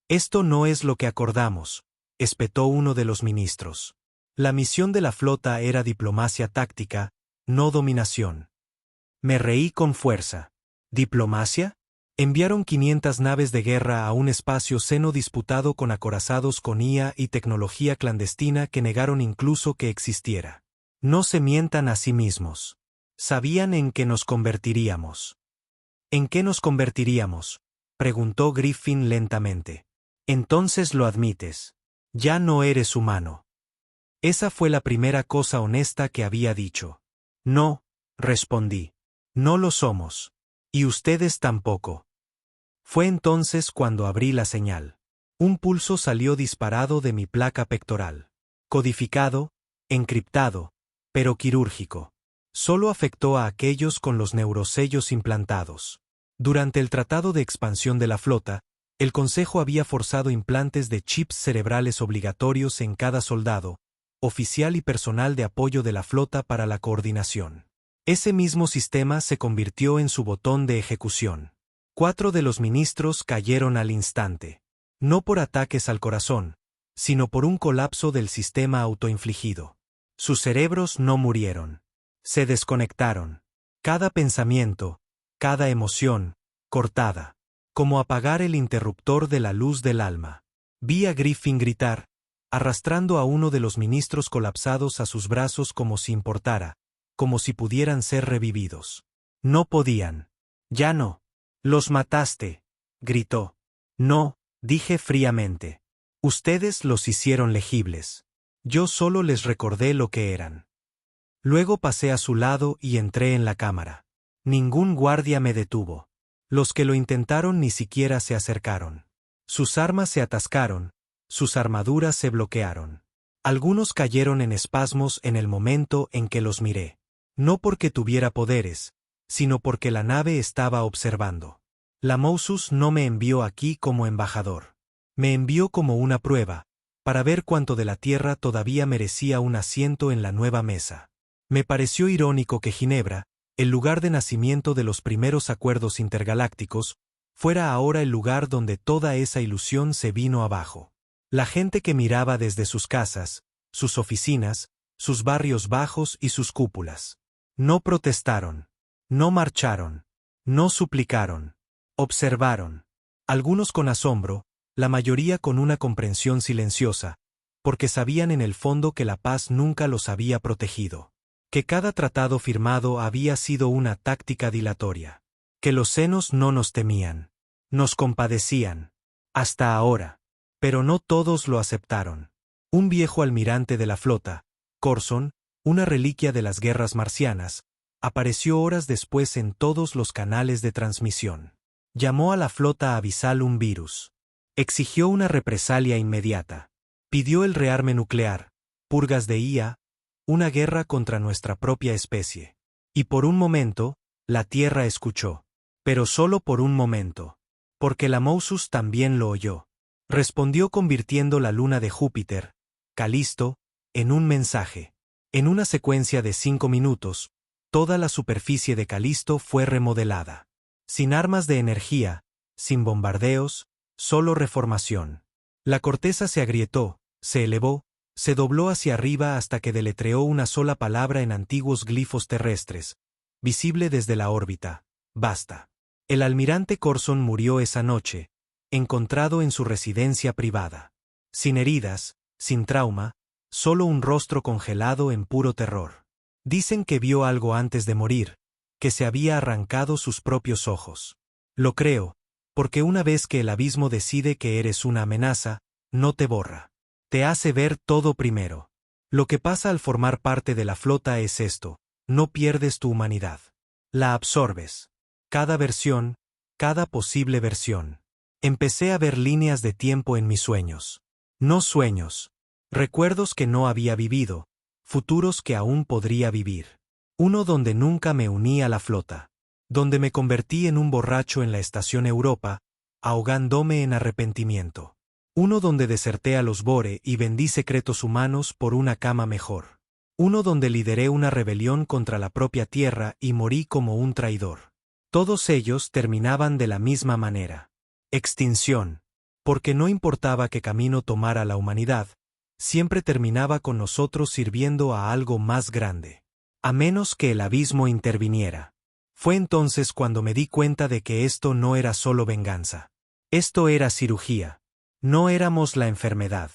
Esto no es lo que acordamos, espetó uno de los ministros. La misión de la flota era diplomacia táctica, no dominación. Me reí con fuerza. ¿Diplomacia? Enviaron 500 naves de guerra a un espacio seno disputado con acorazados con IA y tecnología clandestina que negaron incluso que existiera. No se mientan a sí mismos. Sabían en qué nos convertiríamos. ¿En qué nos convertiríamos?, preguntó Griffin lentamente. Entonces lo admites. Ya no eres humano. Esa fue la primera cosa honesta que había dicho. No, respondí. No lo somos. Y ustedes tampoco. Fue entonces cuando abrí la señal. Un pulso salió disparado de mi placa pectoral. Codificado, encriptado, pero quirúrgico. Solo afectó a aquellos con los neurosellos implantados. Durante el Tratado de Expansión de la Flota, el Consejo había forzado implantes de chips cerebrales obligatorios en cada soldado, oficial y personal de apoyo de la flota para la coordinación. Ese mismo sistema se convirtió en su botón de ejecución. 4 de los ministros cayeron al instante. No por ataques al corazón, sino por un colapso del sistema autoinfligido. Sus cerebros no murieron. Se desconectaron. Cada pensamiento, cada emoción, cortada. Como apagar el interruptor de la luz del alma. Vi a Griffin gritar, arrastrando a uno de los ministros colapsados a sus brazos como si importara, como si pudieran ser revividos. No podían. Ya no. Los mataste, gritó. No, dije fríamente. Ustedes los hicieron legibles. Yo solo les recordé lo que eran. Luego pasé a su lado y entré en la cámara. Ningún guardia me detuvo. Los que lo intentaron ni siquiera se acercaron. Sus armas se atascaron, sus armaduras se bloquearon. Algunos cayeron en espasmos en el momento en que los miré. No porque tuviera poderes, sino porque la nave estaba observando. La Mousus no me envió aquí como embajador. Me envió como una prueba, para ver cuánto de la Tierra todavía merecía un asiento en la nueva mesa. Me pareció irónico que Ginebra, el lugar de nacimiento de los primeros acuerdos intergalácticos, fuera ahora el lugar donde toda esa ilusión se vino abajo. La gente que miraba desde sus casas, sus oficinas, sus barrios bajos y sus cúpulas. No protestaron, no marcharon, no suplicaron, observaron. Algunos con asombro, la mayoría con una comprensión silenciosa, porque sabían en el fondo que la paz nunca los había protegido. Que cada tratado firmado había sido una táctica dilatoria. Que los senos no nos temían. Nos compadecían. Hasta ahora. Pero no todos lo aceptaron. Un viejo almirante de la flota, Corson, una reliquia de las guerras marcianas, apareció horas después en todos los canales de transmisión. Llamó a la flota abisal un virus. Exigió una represalia inmediata. Pidió el rearme nuclear, purgas de IA, una guerra contra nuestra propia especie. Y por un momento, la Tierra escuchó. Pero solo por un momento. Porque la Mousus también lo oyó. Respondió convirtiendo la luna de Júpiter, Calisto, en un mensaje. En una secuencia de 5 minutos, toda la superficie de Calisto fue remodelada. Sin armas de energía, sin bombardeos, solo reformación. La corteza se agrietó, se elevó, se dobló hacia arriba hasta que deletreó una sola palabra en antiguos glifos terrestres, visible desde la órbita: basta. El almirante Corson murió esa noche, encontrado en su residencia privada. Sin heridas, sin trauma, solo un rostro congelado en puro terror. Dicen que vio algo antes de morir, que se había arrancado sus propios ojos. Lo creo, porque una vez que el abismo decide que eres una amenaza, no te borra. Te hace ver todo primero. Lo que pasa al formar parte de la flota es esto: no pierdes tu humanidad. La absorbes. Cada versión, cada posible versión. Empecé a ver líneas de tiempo en mis sueños. No sueños. Recuerdos que no había vivido, futuros que aún podría vivir. Uno donde nunca me uní a la flota. Donde me convertí en un borracho en la estación Europa, ahogándome en arrepentimiento. Uno donde deserté a los Bore y vendí secretos humanos por una cama mejor. Uno donde lideré una rebelión contra la propia tierra y morí como un traidor. Todos ellos terminaban de la misma manera. Extinción. Porque no importaba qué camino tomara la humanidad, siempre terminaba con nosotros sirviendo a algo más grande. A menos que el abismo interviniera. Fue entonces cuando me di cuenta de que esto no era solo venganza. Esto era cirugía. No éramos la enfermedad.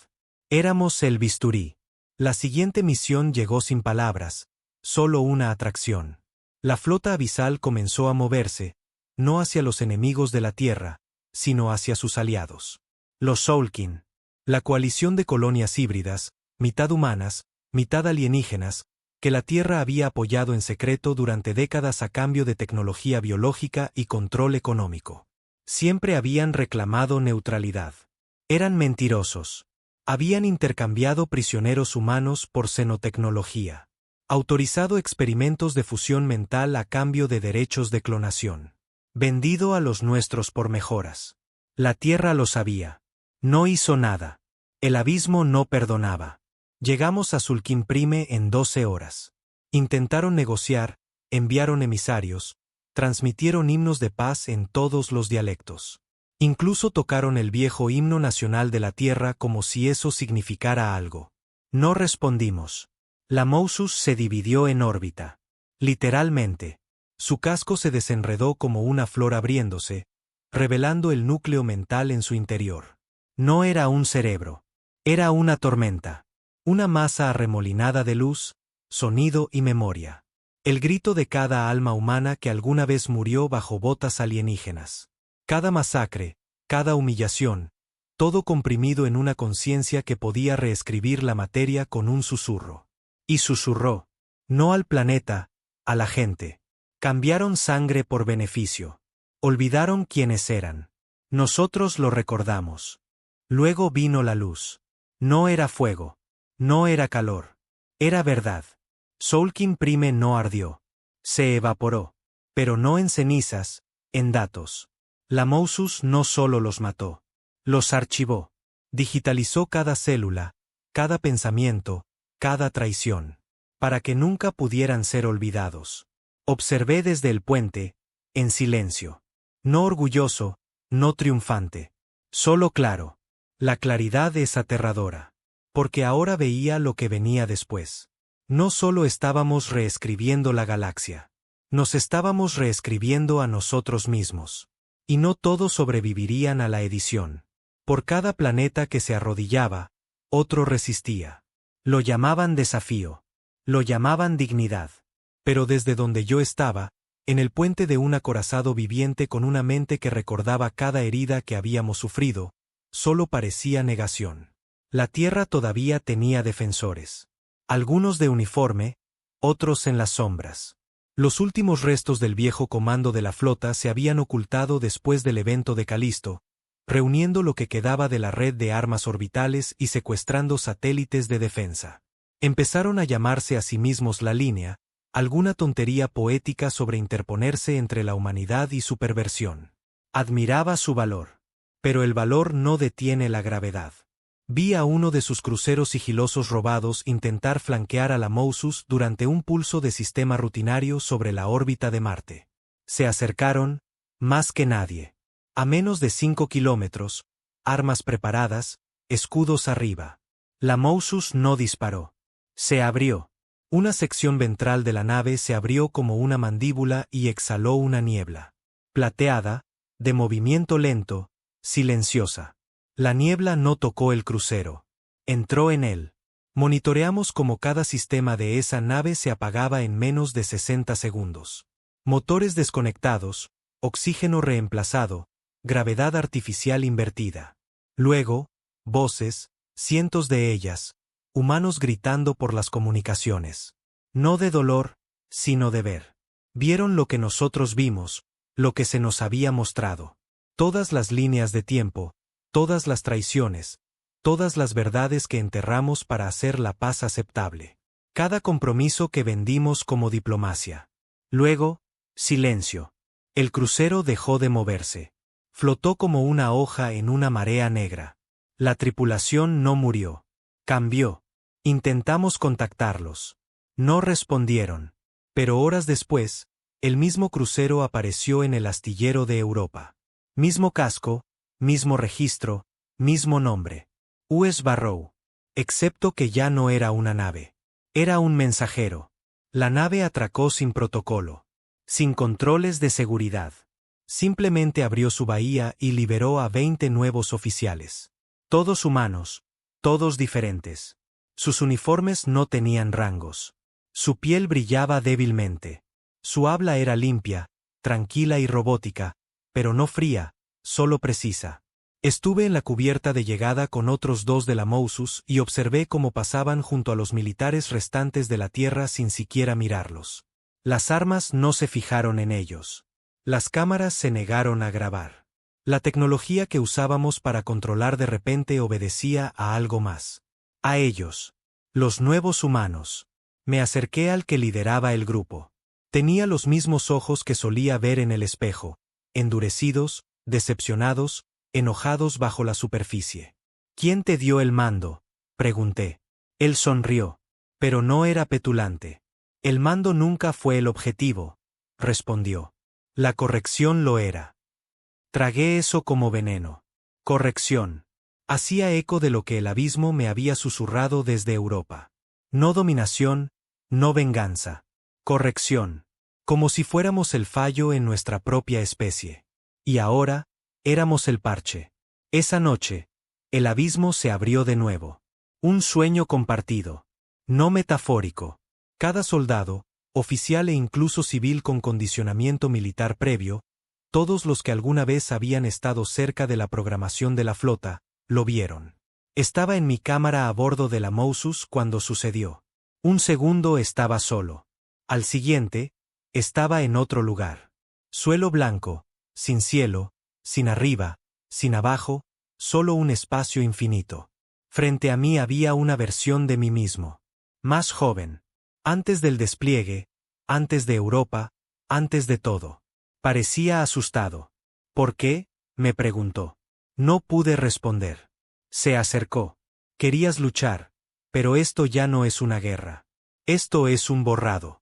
Éramos el bisturí. La siguiente misión llegó sin palabras, solo una atracción. La flota abisal comenzó a moverse, no hacia los enemigos de la Tierra, sino hacia sus aliados. Los Soulkin. La coalición de colonias híbridas, mitad humanas, mitad alienígenas, que la Tierra había apoyado en secreto durante décadas a cambio de tecnología biológica y control económico. Siempre habían reclamado neutralidad. Eran mentirosos. Habían intercambiado prisioneros humanos por xenotecnología. Autorizado experimentos de fusión mental a cambio de derechos de clonación. Vendido a los nuestros por mejoras. La Tierra lo sabía. No hizo nada. El abismo no perdonaba. Llegamos a Sulkin Prime en 12 horas. Intentaron negociar, enviaron emisarios, transmitieron himnos de paz en todos los dialectos. Incluso tocaron el viejo himno nacional de la Tierra como si eso significara algo. No respondimos. La Mousus se dividió en órbita. Literalmente. Su casco se desenredó como una flor abriéndose, revelando el núcleo mental en su interior. No era un cerebro. Era una tormenta. Una masa arremolinada de luz, sonido y memoria. El grito de cada alma humana que alguna vez murió bajo botas alienígenas. Cada masacre, cada humillación, todo comprimido en una conciencia que podía reescribir la materia con un susurro. Y susurró. No al planeta, a la gente. Cambiaron sangre por beneficio. Olvidaron quiénes eran. Nosotros lo recordamos. Luego vino la luz. No era fuego. No era calor. Era verdad. Sulkin Prime no ardió. Se evaporó. Pero no en cenizas, en datos. La Mousus no solo los mató. Los archivó. Digitalizó cada célula, cada pensamiento, cada traición. Para que nunca pudieran ser olvidados. Observé desde el puente, en silencio. No orgulloso, no triunfante. Solo claro. La claridad es aterradora. Porque ahora veía lo que venía después. No solo estábamos reescribiendo la galaxia. Nos estábamos reescribiendo a nosotros mismos. Y no todos sobrevivirían a la edición. Por cada planeta que se arrodillaba, otro resistía. Lo llamaban desafío. Lo llamaban dignidad. Pero desde donde yo estaba, en el puente de un acorazado viviente con una mente que recordaba cada herida que habíamos sufrido, solo parecía negación. La Tierra todavía tenía defensores. Algunos de uniforme, otros en las sombras. Los últimos restos del viejo comando de la flota se habían ocultado después del evento de Calisto, reuniendo lo que quedaba de la red de armas orbitales y secuestrando satélites de defensa. Empezaron a llamarse a sí mismos la línea, alguna tontería poética sobre interponerse entre la humanidad y su perversión. Admiraba su valor. Pero el valor no detiene la gravedad. Vi a uno de sus cruceros sigilosos robados intentar flanquear a la Mousus durante un pulso de sistema rutinario sobre la órbita de Marte. Se acercaron, Más que nadie. A menos de 5 kilómetros, armas preparadas, escudos arriba. La Mousus no disparó. Se abrió. Una sección ventral de la nave se abrió como una mandíbula y exhaló una niebla. Plateada, de movimiento lento, silenciosa. La niebla no tocó el crucero. Entró en él. Monitoreamos cómo cada sistema de esa nave se apagaba en menos de 60 segundos. Motores desconectados, oxígeno reemplazado, gravedad artificial invertida. Luego, voces, cientos de ellas, humanos gritando por las comunicaciones. No de dolor, sino de ver. Vieron lo que nosotros vimos, lo que se nos había mostrado. Todas las líneas de tiempo, todas las traiciones, todas las verdades que enterramos para hacer la paz aceptable. Cada compromiso que vendimos como diplomacia. Luego, silencio. El crucero dejó de moverse. Flotó como una hoja en una marea negra. La tripulación no murió. Cambió. Intentamos contactarlos. No respondieron. Pero horas después, el mismo crucero apareció en el astillero de Europa. Mismo casco, mismo registro, mismo nombre. US Barrow. Excepto que ya no era una nave. Era un mensajero. La nave atracó sin protocolo. Sin controles de seguridad. Simplemente abrió su bahía y liberó a 20 nuevos oficiales. Todos humanos, todos diferentes. Sus uniformes no tenían rangos. Su piel brillaba débilmente. Su habla era limpia, tranquila y robótica, pero no fría, solo precisa. Estuve en la cubierta de llegada con otros 2 de la Mousus y observé cómo pasaban junto a los militares restantes de la tierra sin siquiera mirarlos. Las armas no se fijaron en ellos. Las cámaras se negaron a grabar. La tecnología que usábamos para controlar de repente obedecía a algo más. A ellos. Los nuevos humanos. Me acerqué al que lideraba el grupo. Tenía los mismos ojos que solía ver en el espejo, endurecidos, decepcionados, enojados bajo la superficie. ¿Quién te dio el mando?, pregunté. Él sonrió. Pero no era petulante. El mando nunca fue el objetivo, respondió. La corrección lo era. Tragué eso como veneno. Corrección. Hacía eco de lo que el abismo me había susurrado desde Europa. No dominación, no venganza. Corrección. Como si fuéramos el fallo en nuestra propia especie. Y ahora, éramos el parche. Esa noche, el abismo se abrió de nuevo. Un sueño compartido. No metafórico. Cada soldado, oficial e incluso civil con condicionamiento militar previo, todos los que alguna vez habían estado cerca de la programación de la flota, lo vieron. Estaba en mi cámara a bordo de la Mousus cuando sucedió. Un segundo estaba solo. Al siguiente, estaba en otro lugar. Suelo blanco, sin cielo, sin arriba, sin abajo, solo un espacio infinito. Frente a mí había una versión de mí mismo. Más joven. Antes del despliegue, antes de Europa, antes de todo. Parecía asustado. ¿Por qué?, me preguntó. No pude responder. Se acercó. Querías luchar, pero esto ya no es una guerra. Esto es un borrado.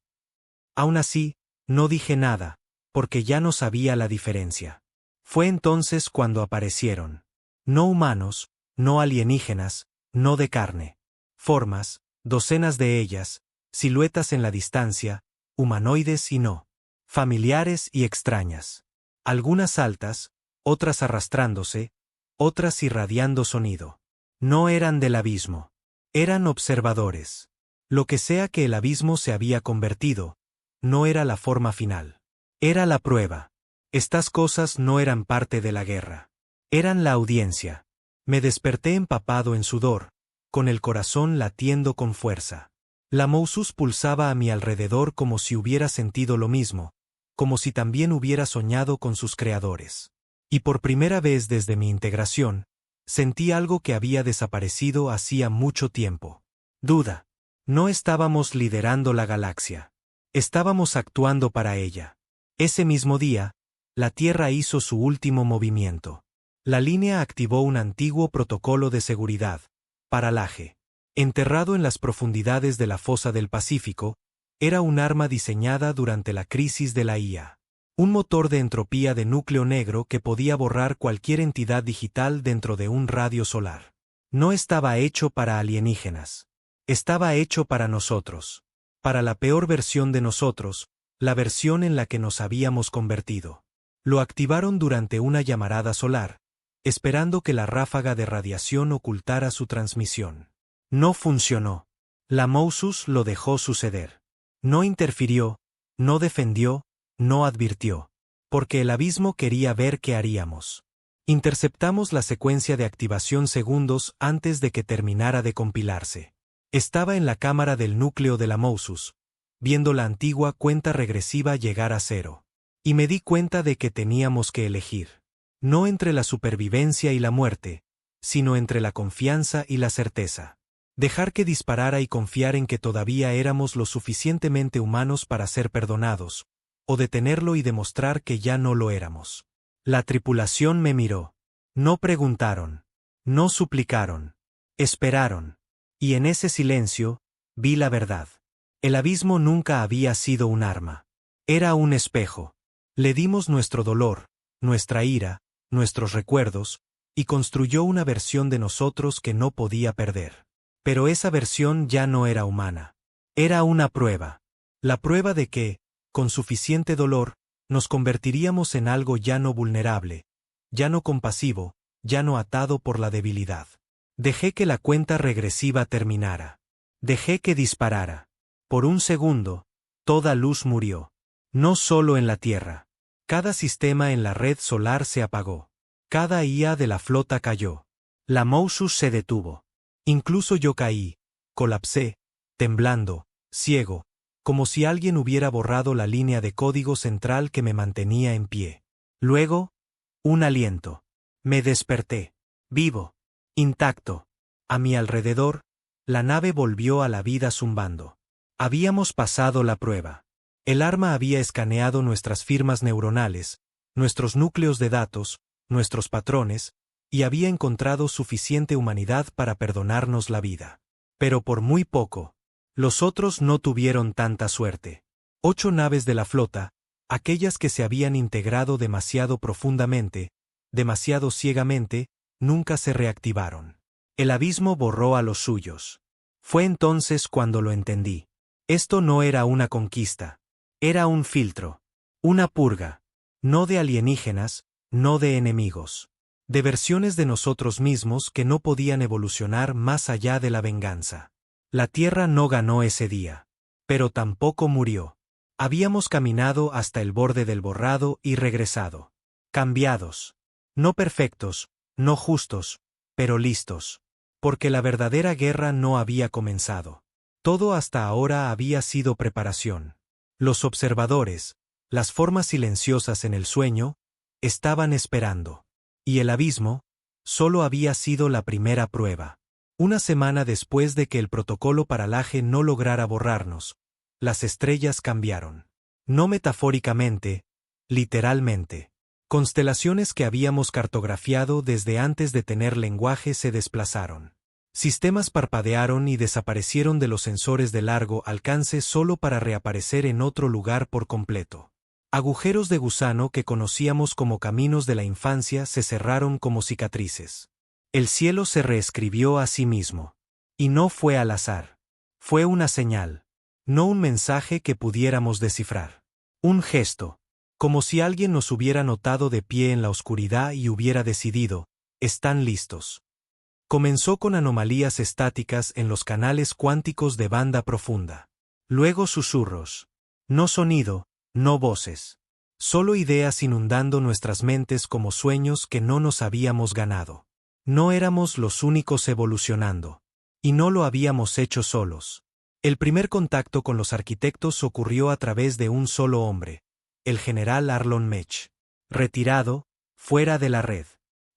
Aún así, no dije nada, porque ya no sabía la diferencia. Fue entonces cuando aparecieron. No humanos, no alienígenas, no de carne. Formas, docenas de ellas, siluetas en la distancia, humanoides y no. Familiares y extrañas. Algunas altas, otras arrastrándose, otras irradiando sonido. No eran del abismo. Eran observadores. Lo que sea que el abismo se había convertido, no era la forma final. Era la prueba. Estas cosas no eran parte de la guerra. Eran la audiencia. Me desperté empapado en sudor, con el corazón latiendo con fuerza. La Mousus pulsaba a mi alrededor como si hubiera sentido lo mismo, como si también hubiera soñado con sus creadores. Y por primera vez desde mi integración, sentí algo que había desaparecido hacía mucho tiempo. Duda. No estábamos liderando la galaxia. Estábamos actuando para ella. Ese mismo día, la Tierra hizo su último movimiento. La línea activó un antiguo protocolo de seguridad, paralaje. Enterrado en las profundidades de la fosa del Pacífico, era un arma diseñada durante la crisis de la IA. Un motor de entropía de núcleo negro que podía borrar cualquier entidad digital dentro de un radio solar. No estaba hecho para alienígenas. Estaba hecho para nosotros. Para la peor versión de nosotros, la versión en la que nos habíamos convertido. Lo activaron durante una llamarada solar, esperando que la ráfaga de radiación ocultara su transmisión. No funcionó. La Mousus lo dejó suceder. No interfirió, no defendió, no advirtió. Porque el abismo quería ver qué haríamos. Interceptamos la secuencia de activación segundos antes de que terminara de compilarse. Estaba en la cámara del núcleo de la Mousus, viendo la antigua cuenta regresiva llegar a cero. Y me di cuenta de que teníamos que elegir. No entre la supervivencia y la muerte, sino entre la confianza y la certeza. Dejar que disparara y confiar en que todavía éramos lo suficientemente humanos para ser perdonados, o detenerlo y demostrar que ya no lo éramos. La tripulación me miró. No preguntaron. No suplicaron. Esperaron. Y en ese silencio, vi la verdad. El abismo nunca había sido un arma. Era un espejo. Le dimos nuestro dolor, nuestra ira, nuestros recuerdos, y construyó una versión de nosotros que no podía perder. Pero esa versión ya no era humana. Era una prueba. La prueba de que, con suficiente dolor, nos convertiríamos en algo ya no vulnerable, ya no compasivo, ya no atado por la debilidad. Dejé que la cuenta regresiva terminara. Dejé que disparara. Por un segundo, toda luz murió. No solo en la Tierra. Cada sistema en la red solar se apagó. Cada IA de la flota cayó. La Mousus se detuvo. Incluso yo caí, colapsé, temblando, ciego, como si alguien hubiera borrado la línea de código central que me mantenía en pie. Luego, un aliento. Me desperté. Vivo. Intacto. A mi alrededor, la nave volvió a la vida zumbando. Habíamos pasado la prueba. El arma había escaneado nuestras firmas neuronales, nuestros núcleos de datos, nuestros patrones, y había encontrado suficiente humanidad para perdonarnos la vida. Pero por muy poco. Los otros no tuvieron tanta suerte. 8 naves de la flota, aquellas que se habían integrado demasiado profundamente, demasiado ciegamente, nunca se reactivaron. El abismo borró a los suyos. Fue entonces cuando lo entendí. Esto no era una conquista. Era un filtro. Una purga. No de alienígenas, no de enemigos. De versiones de nosotros mismos que no podían evolucionar más allá de la venganza. La Tierra no ganó ese día. Pero tampoco murió. Habíamos caminado hasta el borde del borrado y regresado. Cambiados. No perfectos, no justos, pero listos. Porque la verdadera guerra no había comenzado. Todo hasta ahora había sido preparación. Los observadores, las formas silenciosas en el sueño, estaban esperando. Y el abismo, solo había sido la primera prueba. Una semana después de que el protocolo paralaje no lograra borrarnos, las estrellas cambiaron. No metafóricamente, literalmente. Constelaciones que habíamos cartografiado desde antes de tener lenguaje se desplazaron. Sistemas parpadearon y desaparecieron de los sensores de largo alcance solo para reaparecer en otro lugar por completo. Agujeros de gusano que conocíamos como caminos de la infancia se cerraron como cicatrices. El cielo se reescribió a sí mismo. Y no fue al azar. Fue una señal. No un mensaje que pudiéramos descifrar. Un gesto. Como si alguien nos hubiera notado de pie en la oscuridad y hubiera decidido, están listos. Comenzó con anomalías estáticas en los canales cuánticos de banda profunda. Luego susurros. No sonido, no voces. Solo ideas inundando nuestras mentes como sueños que no nos habíamos ganado. No éramos los únicos evolucionando. Y no lo habíamos hecho solos. El primer contacto con los arquitectos ocurrió a través de un solo hombre, el general Arlon Mech. Retirado, fuera de la red.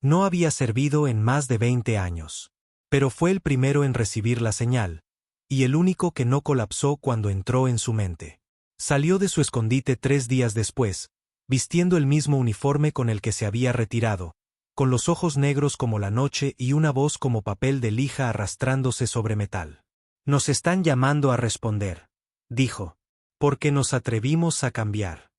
No había servido en más de 20 años. Pero fue el primero en recibir la señal, y el único que no colapsó cuando entró en su mente. Salió de su escondite 3 días después, vistiendo el mismo uniforme con el que se había retirado, con los ojos negros como la noche y una voz como papel de lija arrastrándose sobre metal. Nos están llamando a responder, dijo, porque nos atrevimos a cambiar.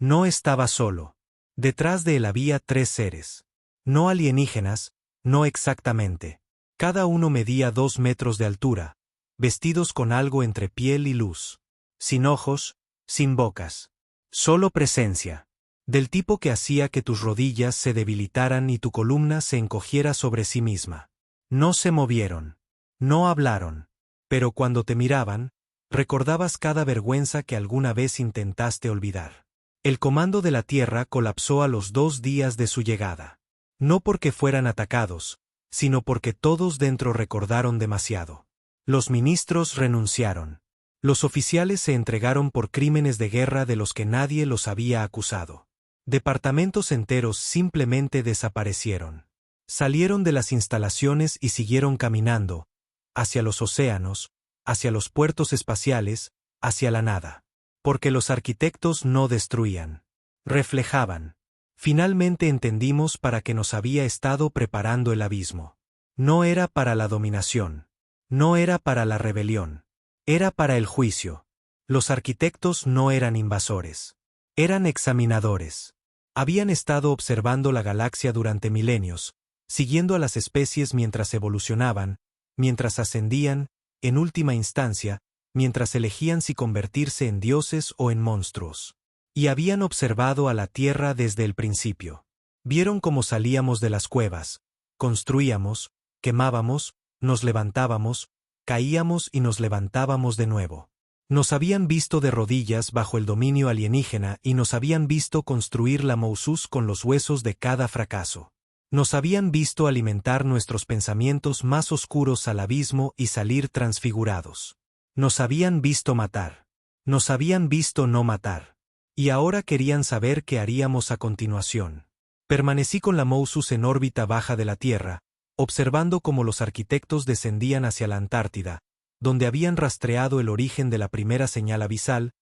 No estaba solo. Detrás de él había 3 seres. No alienígenas, no exactamente. Cada uno medía 2 metros de altura, vestidos con algo entre piel y luz. Sin ojos, sin bocas. Solo presencia. Del tipo que hacía que tus rodillas se debilitaran y tu columna se encogiera sobre sí misma. No se movieron. No hablaron. Pero cuando te miraban, recordabas cada vergüenza que alguna vez intentaste olvidar. El comando de la Tierra colapsó a los 2 días de su llegada. No porque fueran atacados, sino porque todos dentro recordaron demasiado. Los ministros renunciaron. Los oficiales se entregaron por crímenes de guerra de los que nadie los había acusado. Departamentos enteros simplemente desaparecieron. Salieron de las instalaciones y siguieron caminando, hacia los océanos, hacia los puertos espaciales, hacia la nada. Porque los arquitectos no destruían. Reflejaban. Finalmente entendimos para qué nos había estado preparando el abismo. No era para la dominación. No era para la rebelión. Era para el juicio. Los arquitectos no eran invasores. Eran examinadores. Habían estado observando la galaxia durante milenios, siguiendo a las especies mientras evolucionaban, mientras ascendían, en última instancia, mientras elegían si convertirse en dioses o en monstruos. Y habían observado a la Tierra desde el principio. Vieron cómo salíamos de las cuevas, construíamos, quemábamos, nos levantábamos, caíamos y nos levantábamos de nuevo. Nos habían visto de rodillas bajo el dominio alienígena y nos habían visto construir la Mousus con los huesos de cada fracaso. Nos habían visto alimentar nuestros pensamientos más oscuros al abismo y salir transfigurados. Nos habían visto matar. Nos habían visto no matar. Y ahora querían saber qué haríamos a continuación. Permanecí con la Mousus en órbita baja de la Tierra, observando cómo los arquitectos descendían hacia la Antártida, donde habían rastreado el origen de la primera señal abisal,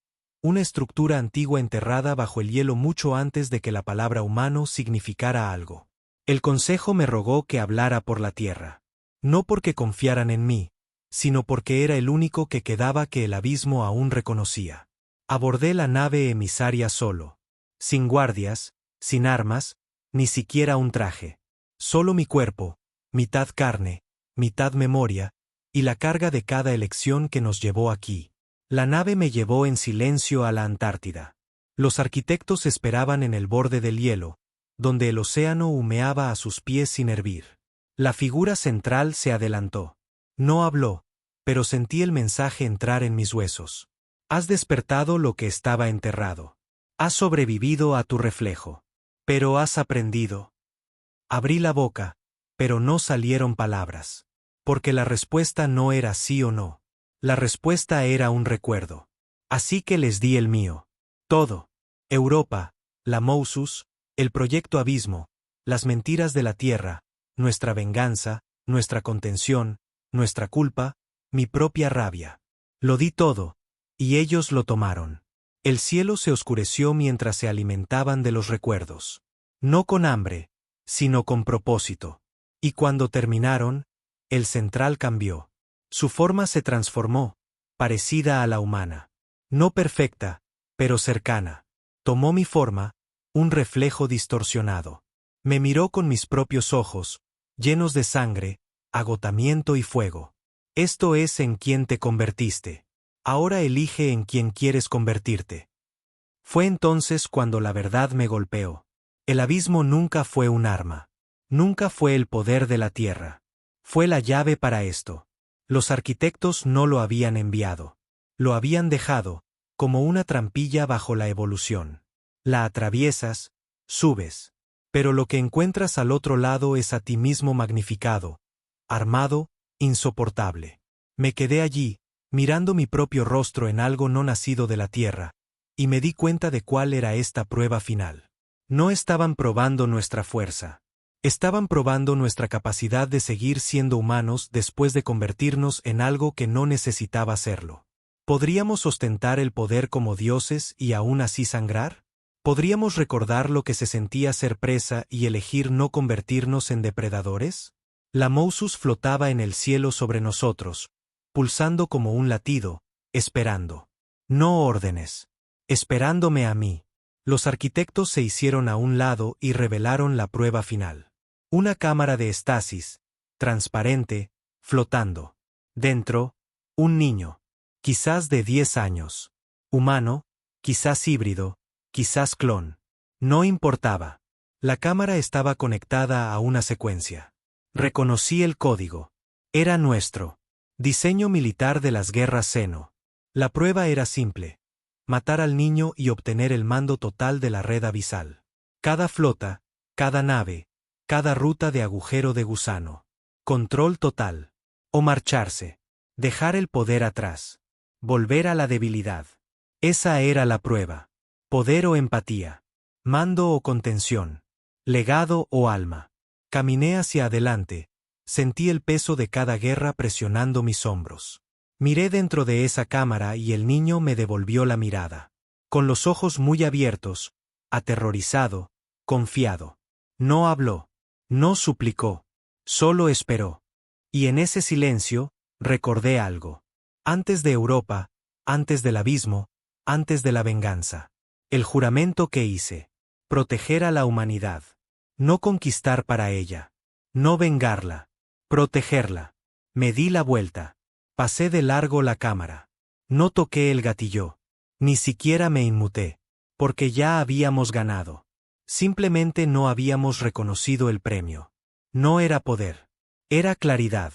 una estructura antigua enterrada bajo el hielo mucho antes de que la palabra humano significara algo. El consejo me rogó que hablara por la Tierra. No porque confiaran en mí, sino porque era el único que quedaba que el abismo aún reconocía. Abordé la nave emisaria solo. Sin guardias, sin armas, ni siquiera un traje. Solo mi cuerpo, mitad carne, mitad memoria, y la carga de cada elección que nos llevó aquí. La nave me llevó en silencio a la Antártida. Los arquitectos esperaban en el borde del hielo, donde el océano humeaba a sus pies sin hervir. La figura central se adelantó. No habló, pero sentí el mensaje entrar en mis huesos. Has despertado lo que estaba enterrado. Has sobrevivido a tu reflejo. Pero has aprendido. Abrí la boca, pero no salieron palabras. Porque la respuesta no era sí o no. La respuesta era un recuerdo. Así que les di el mío. Todo. Europa, la Mousus, el proyecto Abismo, las mentiras de la Tierra, nuestra venganza, nuestra contención, nuestra culpa, mi propia rabia. Lo di todo, y ellos lo tomaron. El cielo se oscureció mientras se alimentaban de los recuerdos. No con hambre, sino con propósito. Y cuando terminaron, el central cambió. Su forma se transformó, parecida a la humana. No perfecta, pero cercana. Tomó mi forma, un reflejo distorsionado. Me miró con mis propios ojos, llenos de sangre, agotamiento y fuego. Esto es en quien te convertiste. Ahora elige en quien quieres convertirte. Fue entonces cuando la verdad me golpeó. El abismo nunca fue un arma. Nunca fue el poder de la Tierra. Fue la llave para esto. Los arquitectos no lo habían enviado. Lo habían dejado, como una trampilla bajo la evolución. La atraviesas, subes. Pero lo que encuentras al otro lado es a ti mismo magnificado, armado, insoportable. Me quedé allí, mirando mi propio rostro en algo no nacido de la Tierra, y me di cuenta de cuál era esta prueba final. No estaban probando nuestra fuerza. Estaban probando nuestra capacidad de seguir siendo humanos después de convertirnos en algo que no necesitaba serlo. ¿Podríamos ostentar el poder como dioses y aún así sangrar? ¿Podríamos recordar lo que se sentía ser presa y elegir no convertirnos en depredadores? La Mousus flotaba en el cielo sobre nosotros, pulsando como un latido, esperando. No órdenes. Esperándome a mí. Los arquitectos se hicieron a un lado y revelaron la prueba final. Una cámara de estasis, transparente, flotando. Dentro, un niño, quizás de 10 años. Humano, quizás híbrido, quizás clon. No importaba. La cámara estaba conectada a una secuencia. Reconocí el código. Era nuestro. Diseño militar de las guerras Seno. La prueba era simple. Matar al niño y obtener el mando total de la red abisal. Cada flota, cada nave, cada ruta de agujero de gusano. Control total. O marcharse. Dejar el poder atrás. Volver a la debilidad. Esa era la prueba. Poder o empatía. Mando o contención. Legado o alma. Caminé hacia adelante. Sentí el peso de cada guerra presionando mis hombros. Miré dentro de esa cámara y el niño me devolvió la mirada. Con los ojos muy abiertos, aterrorizado, confiado. No habló. No suplicó. Solo esperó. Y en ese silencio, recordé algo. Antes de Europa, antes del abismo, antes de la venganza. El juramento que hice. Proteger a la humanidad. No conquistar para ella. No vengarla. Protegerla. Me di la vuelta. Pasé de largo la cámara. No toqué el gatillo. Ni siquiera me inmuté. Porque ya habíamos ganado. Simplemente no habíamos reconocido el premio. No era poder. Era claridad.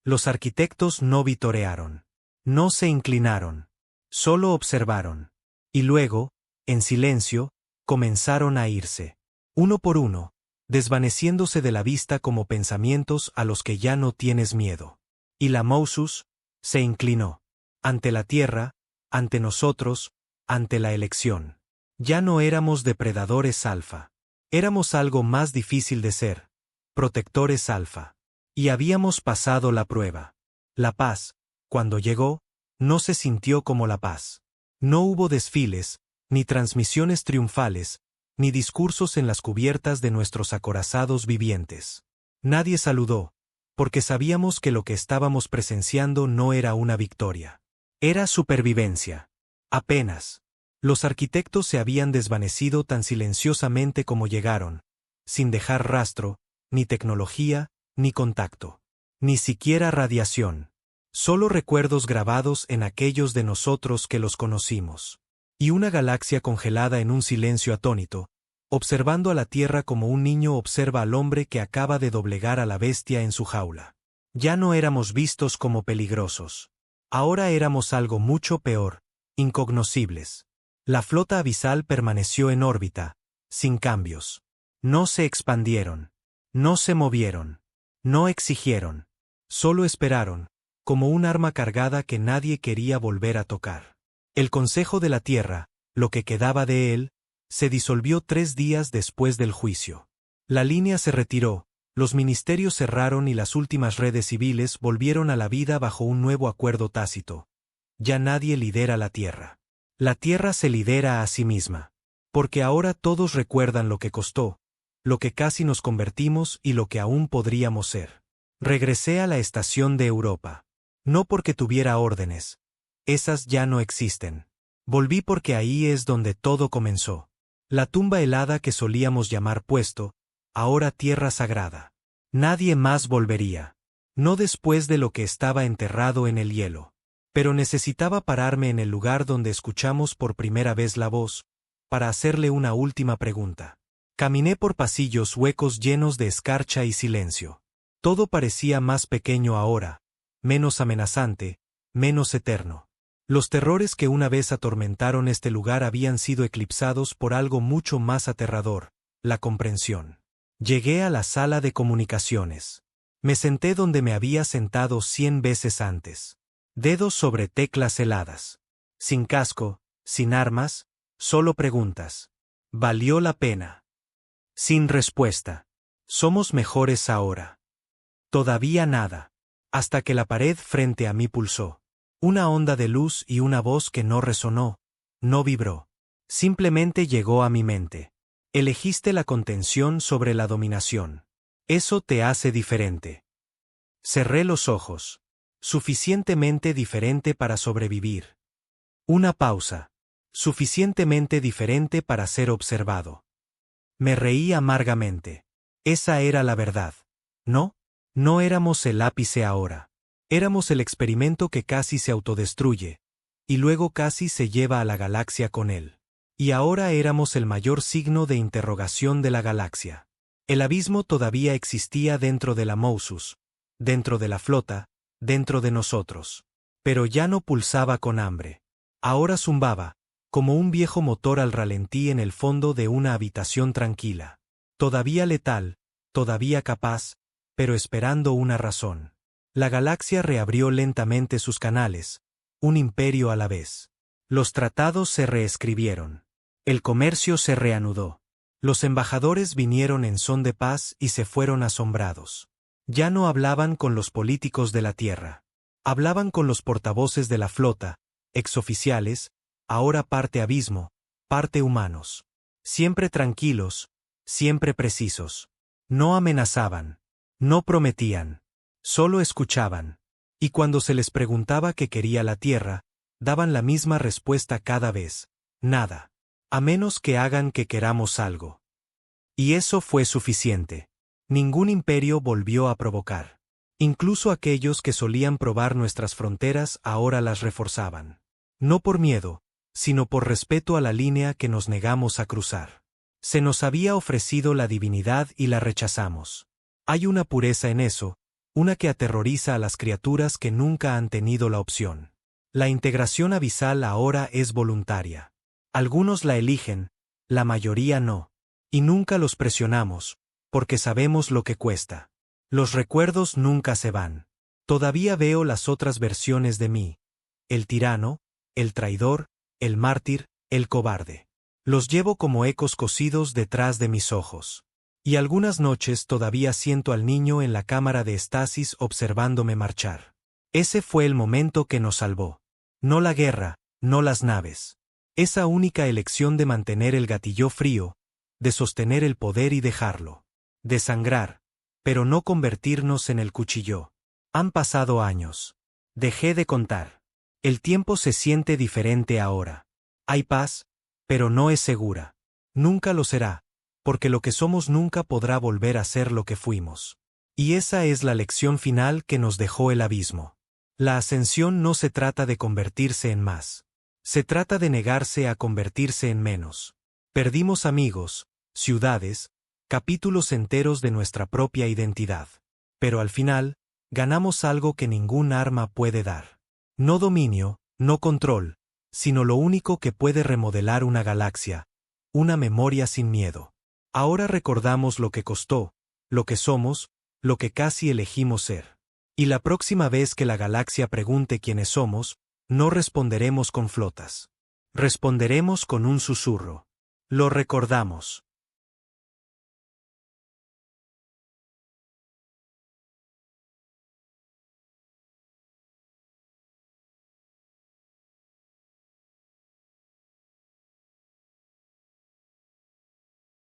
Los arquitectos no vitorearon. No se inclinaron. Solo observaron. Y luego, en silencio, comenzaron a irse. Uno por uno, desvaneciéndose de la vista como pensamientos a los que ya no tienes miedo. Y la Mousus se inclinó. Ante la tierra, ante nosotros, ante la elección. Ya no éramos depredadores alfa. Éramos algo más difícil de ser. Protectores alfa. Y habíamos pasado la prueba. La paz, cuando llegó, no se sintió como la paz. No hubo desfiles, ni transmisiones triunfales, ni discursos en las cubiertas de nuestros acorazados vivientes. Nadie saludó, porque sabíamos que lo que estábamos presenciando no era una victoria. Era supervivencia. Apenas. Los arquitectos se habían desvanecido tan silenciosamente como llegaron, sin dejar rastro, ni tecnología, ni contacto. Ni siquiera radiación. Solo recuerdos grabados en aquellos de nosotros que los conocimos. Y una galaxia congelada en un silencio atónito, observando a la Tierra como un niño observa al hombre que acaba de doblegar a la bestia en su jaula. Ya no éramos vistos como peligrosos. Ahora éramos algo mucho peor, incognoscibles. La flota abisal permaneció en órbita, sin cambios. No se expandieron. No se movieron. No exigieron. Solo esperaron, como un arma cargada que nadie quería volver a tocar. El Consejo de la Tierra, lo que quedaba de él, se disolvió 3 días después del juicio. La línea se retiró, los ministerios cerraron y las últimas redes civiles volvieron a la vida bajo un nuevo acuerdo tácito. Ya nadie lidera la Tierra. La Tierra se lidera a sí misma. Porque ahora todos recuerdan lo que costó, lo que casi nos convertimos y lo que aún podríamos ser. Regresé a la estación de Europa. No porque tuviera órdenes. Esas ya no existen. Volví porque ahí es donde todo comenzó. La tumba helada que solíamos llamar puesto, ahora tierra sagrada. Nadie más volvería. No después de lo que estaba enterrado en el hielo. Pero necesitaba pararme en el lugar donde escuchamos por primera vez la voz, para hacerle una última pregunta. Caminé por pasillos huecos llenos de escarcha y silencio. Todo parecía más pequeño ahora, menos amenazante, menos eterno. Los terrores que una vez atormentaron este lugar habían sido eclipsados por algo mucho más aterrador, la comprensión. Llegué a la sala de comunicaciones. Me senté donde me había sentado 100 veces antes. Dedos sobre teclas heladas. Sin casco, sin armas, solo preguntas. ¿Valió la pena? Sin respuesta. Somos mejores ahora. Todavía nada. Hasta que la pared frente a mí pulsó. Una onda de luz y una voz que no resonó, no vibró. Simplemente llegó a mi mente. Elegiste la contención sobre la dominación. Eso te hace diferente. Cerré los ojos. Suficientemente diferente para sobrevivir. Una pausa. suficientemente diferente para ser observado. Me reí amargamente. Esa era la verdad. No, no éramos el ápice ahora. Éramos el experimento que casi se autodestruye, y luego casi se lleva a la galaxia con él. Y ahora éramos el mayor signo de interrogación de la galaxia. El abismo todavía existía dentro de la Mousus, dentro de la flota, dentro de nosotros. Pero ya no pulsaba con hambre. Ahora zumbaba, como un viejo motor al ralentí en el fondo de una habitación tranquila. Todavía letal, todavía capaz, pero esperando una razón. La galaxia reabrió lentamente sus canales, un imperio a la vez. Los tratados se reescribieron. El comercio se reanudó. Los embajadores vinieron en son de paz y se fueron asombrados. Ya no hablaban con los políticos de la tierra. Hablaban con los portavoces de la flota, exoficiales, ahora parte abismo, parte humanos. Siempre tranquilos, siempre precisos. No amenazaban. No prometían. Solo escuchaban. Y cuando se les preguntaba qué quería la tierra, daban la misma respuesta cada vez. Nada. A menos que hagan que queramos algo. Y eso fue suficiente. Ningún imperio volvió a provocar. Incluso aquellos que solían probar nuestras fronteras ahora las reforzaban. No por miedo, sino por respeto a la línea que nos negamos a cruzar. Se nos había ofrecido la divinidad y la rechazamos. Hay una pureza en eso, una que aterroriza a las criaturas que nunca han tenido la opción. La integración abisal ahora es voluntaria. Algunos la eligen, la mayoría no. Y nunca los presionamos, porque sabemos lo que cuesta. Los recuerdos nunca se van. Todavía veo las otras versiones de mí. El tirano, el traidor, el mártir, el cobarde. Los llevo como ecos cosidos detrás de mis ojos. Y algunas noches todavía siento al niño en la cámara de estasis observándome marchar. Ese fue el momento que nos salvó. No la guerra, no las naves. Esa única elección de mantener el gatillo frío, de sostener el poder y dejarlo. De sangrar, pero no convertirnos en el cuchillo. Han pasado años. Dejé de contar. El tiempo se siente diferente ahora. Hay paz, pero no es segura. Nunca lo será, porque lo que somos nunca podrá volver a ser lo que fuimos. Y esa es la lección final que nos dejó el abismo. La ascensión no se trata de convertirse en más. Se trata de negarse a convertirse en menos. Perdimos amigos, ciudades, capítulos enteros de nuestra propia identidad. Pero al final, ganamos algo que ningún arma puede dar. No dominio, no control, sino lo único que puede remodelar una galaxia, una memoria sin miedo. Ahora recordamos lo que costó, lo que somos, lo que casi elegimos ser. Y la próxima vez que la galaxia pregunte quiénes somos, no responderemos con flotas. Responderemos con un susurro. Lo recordamos.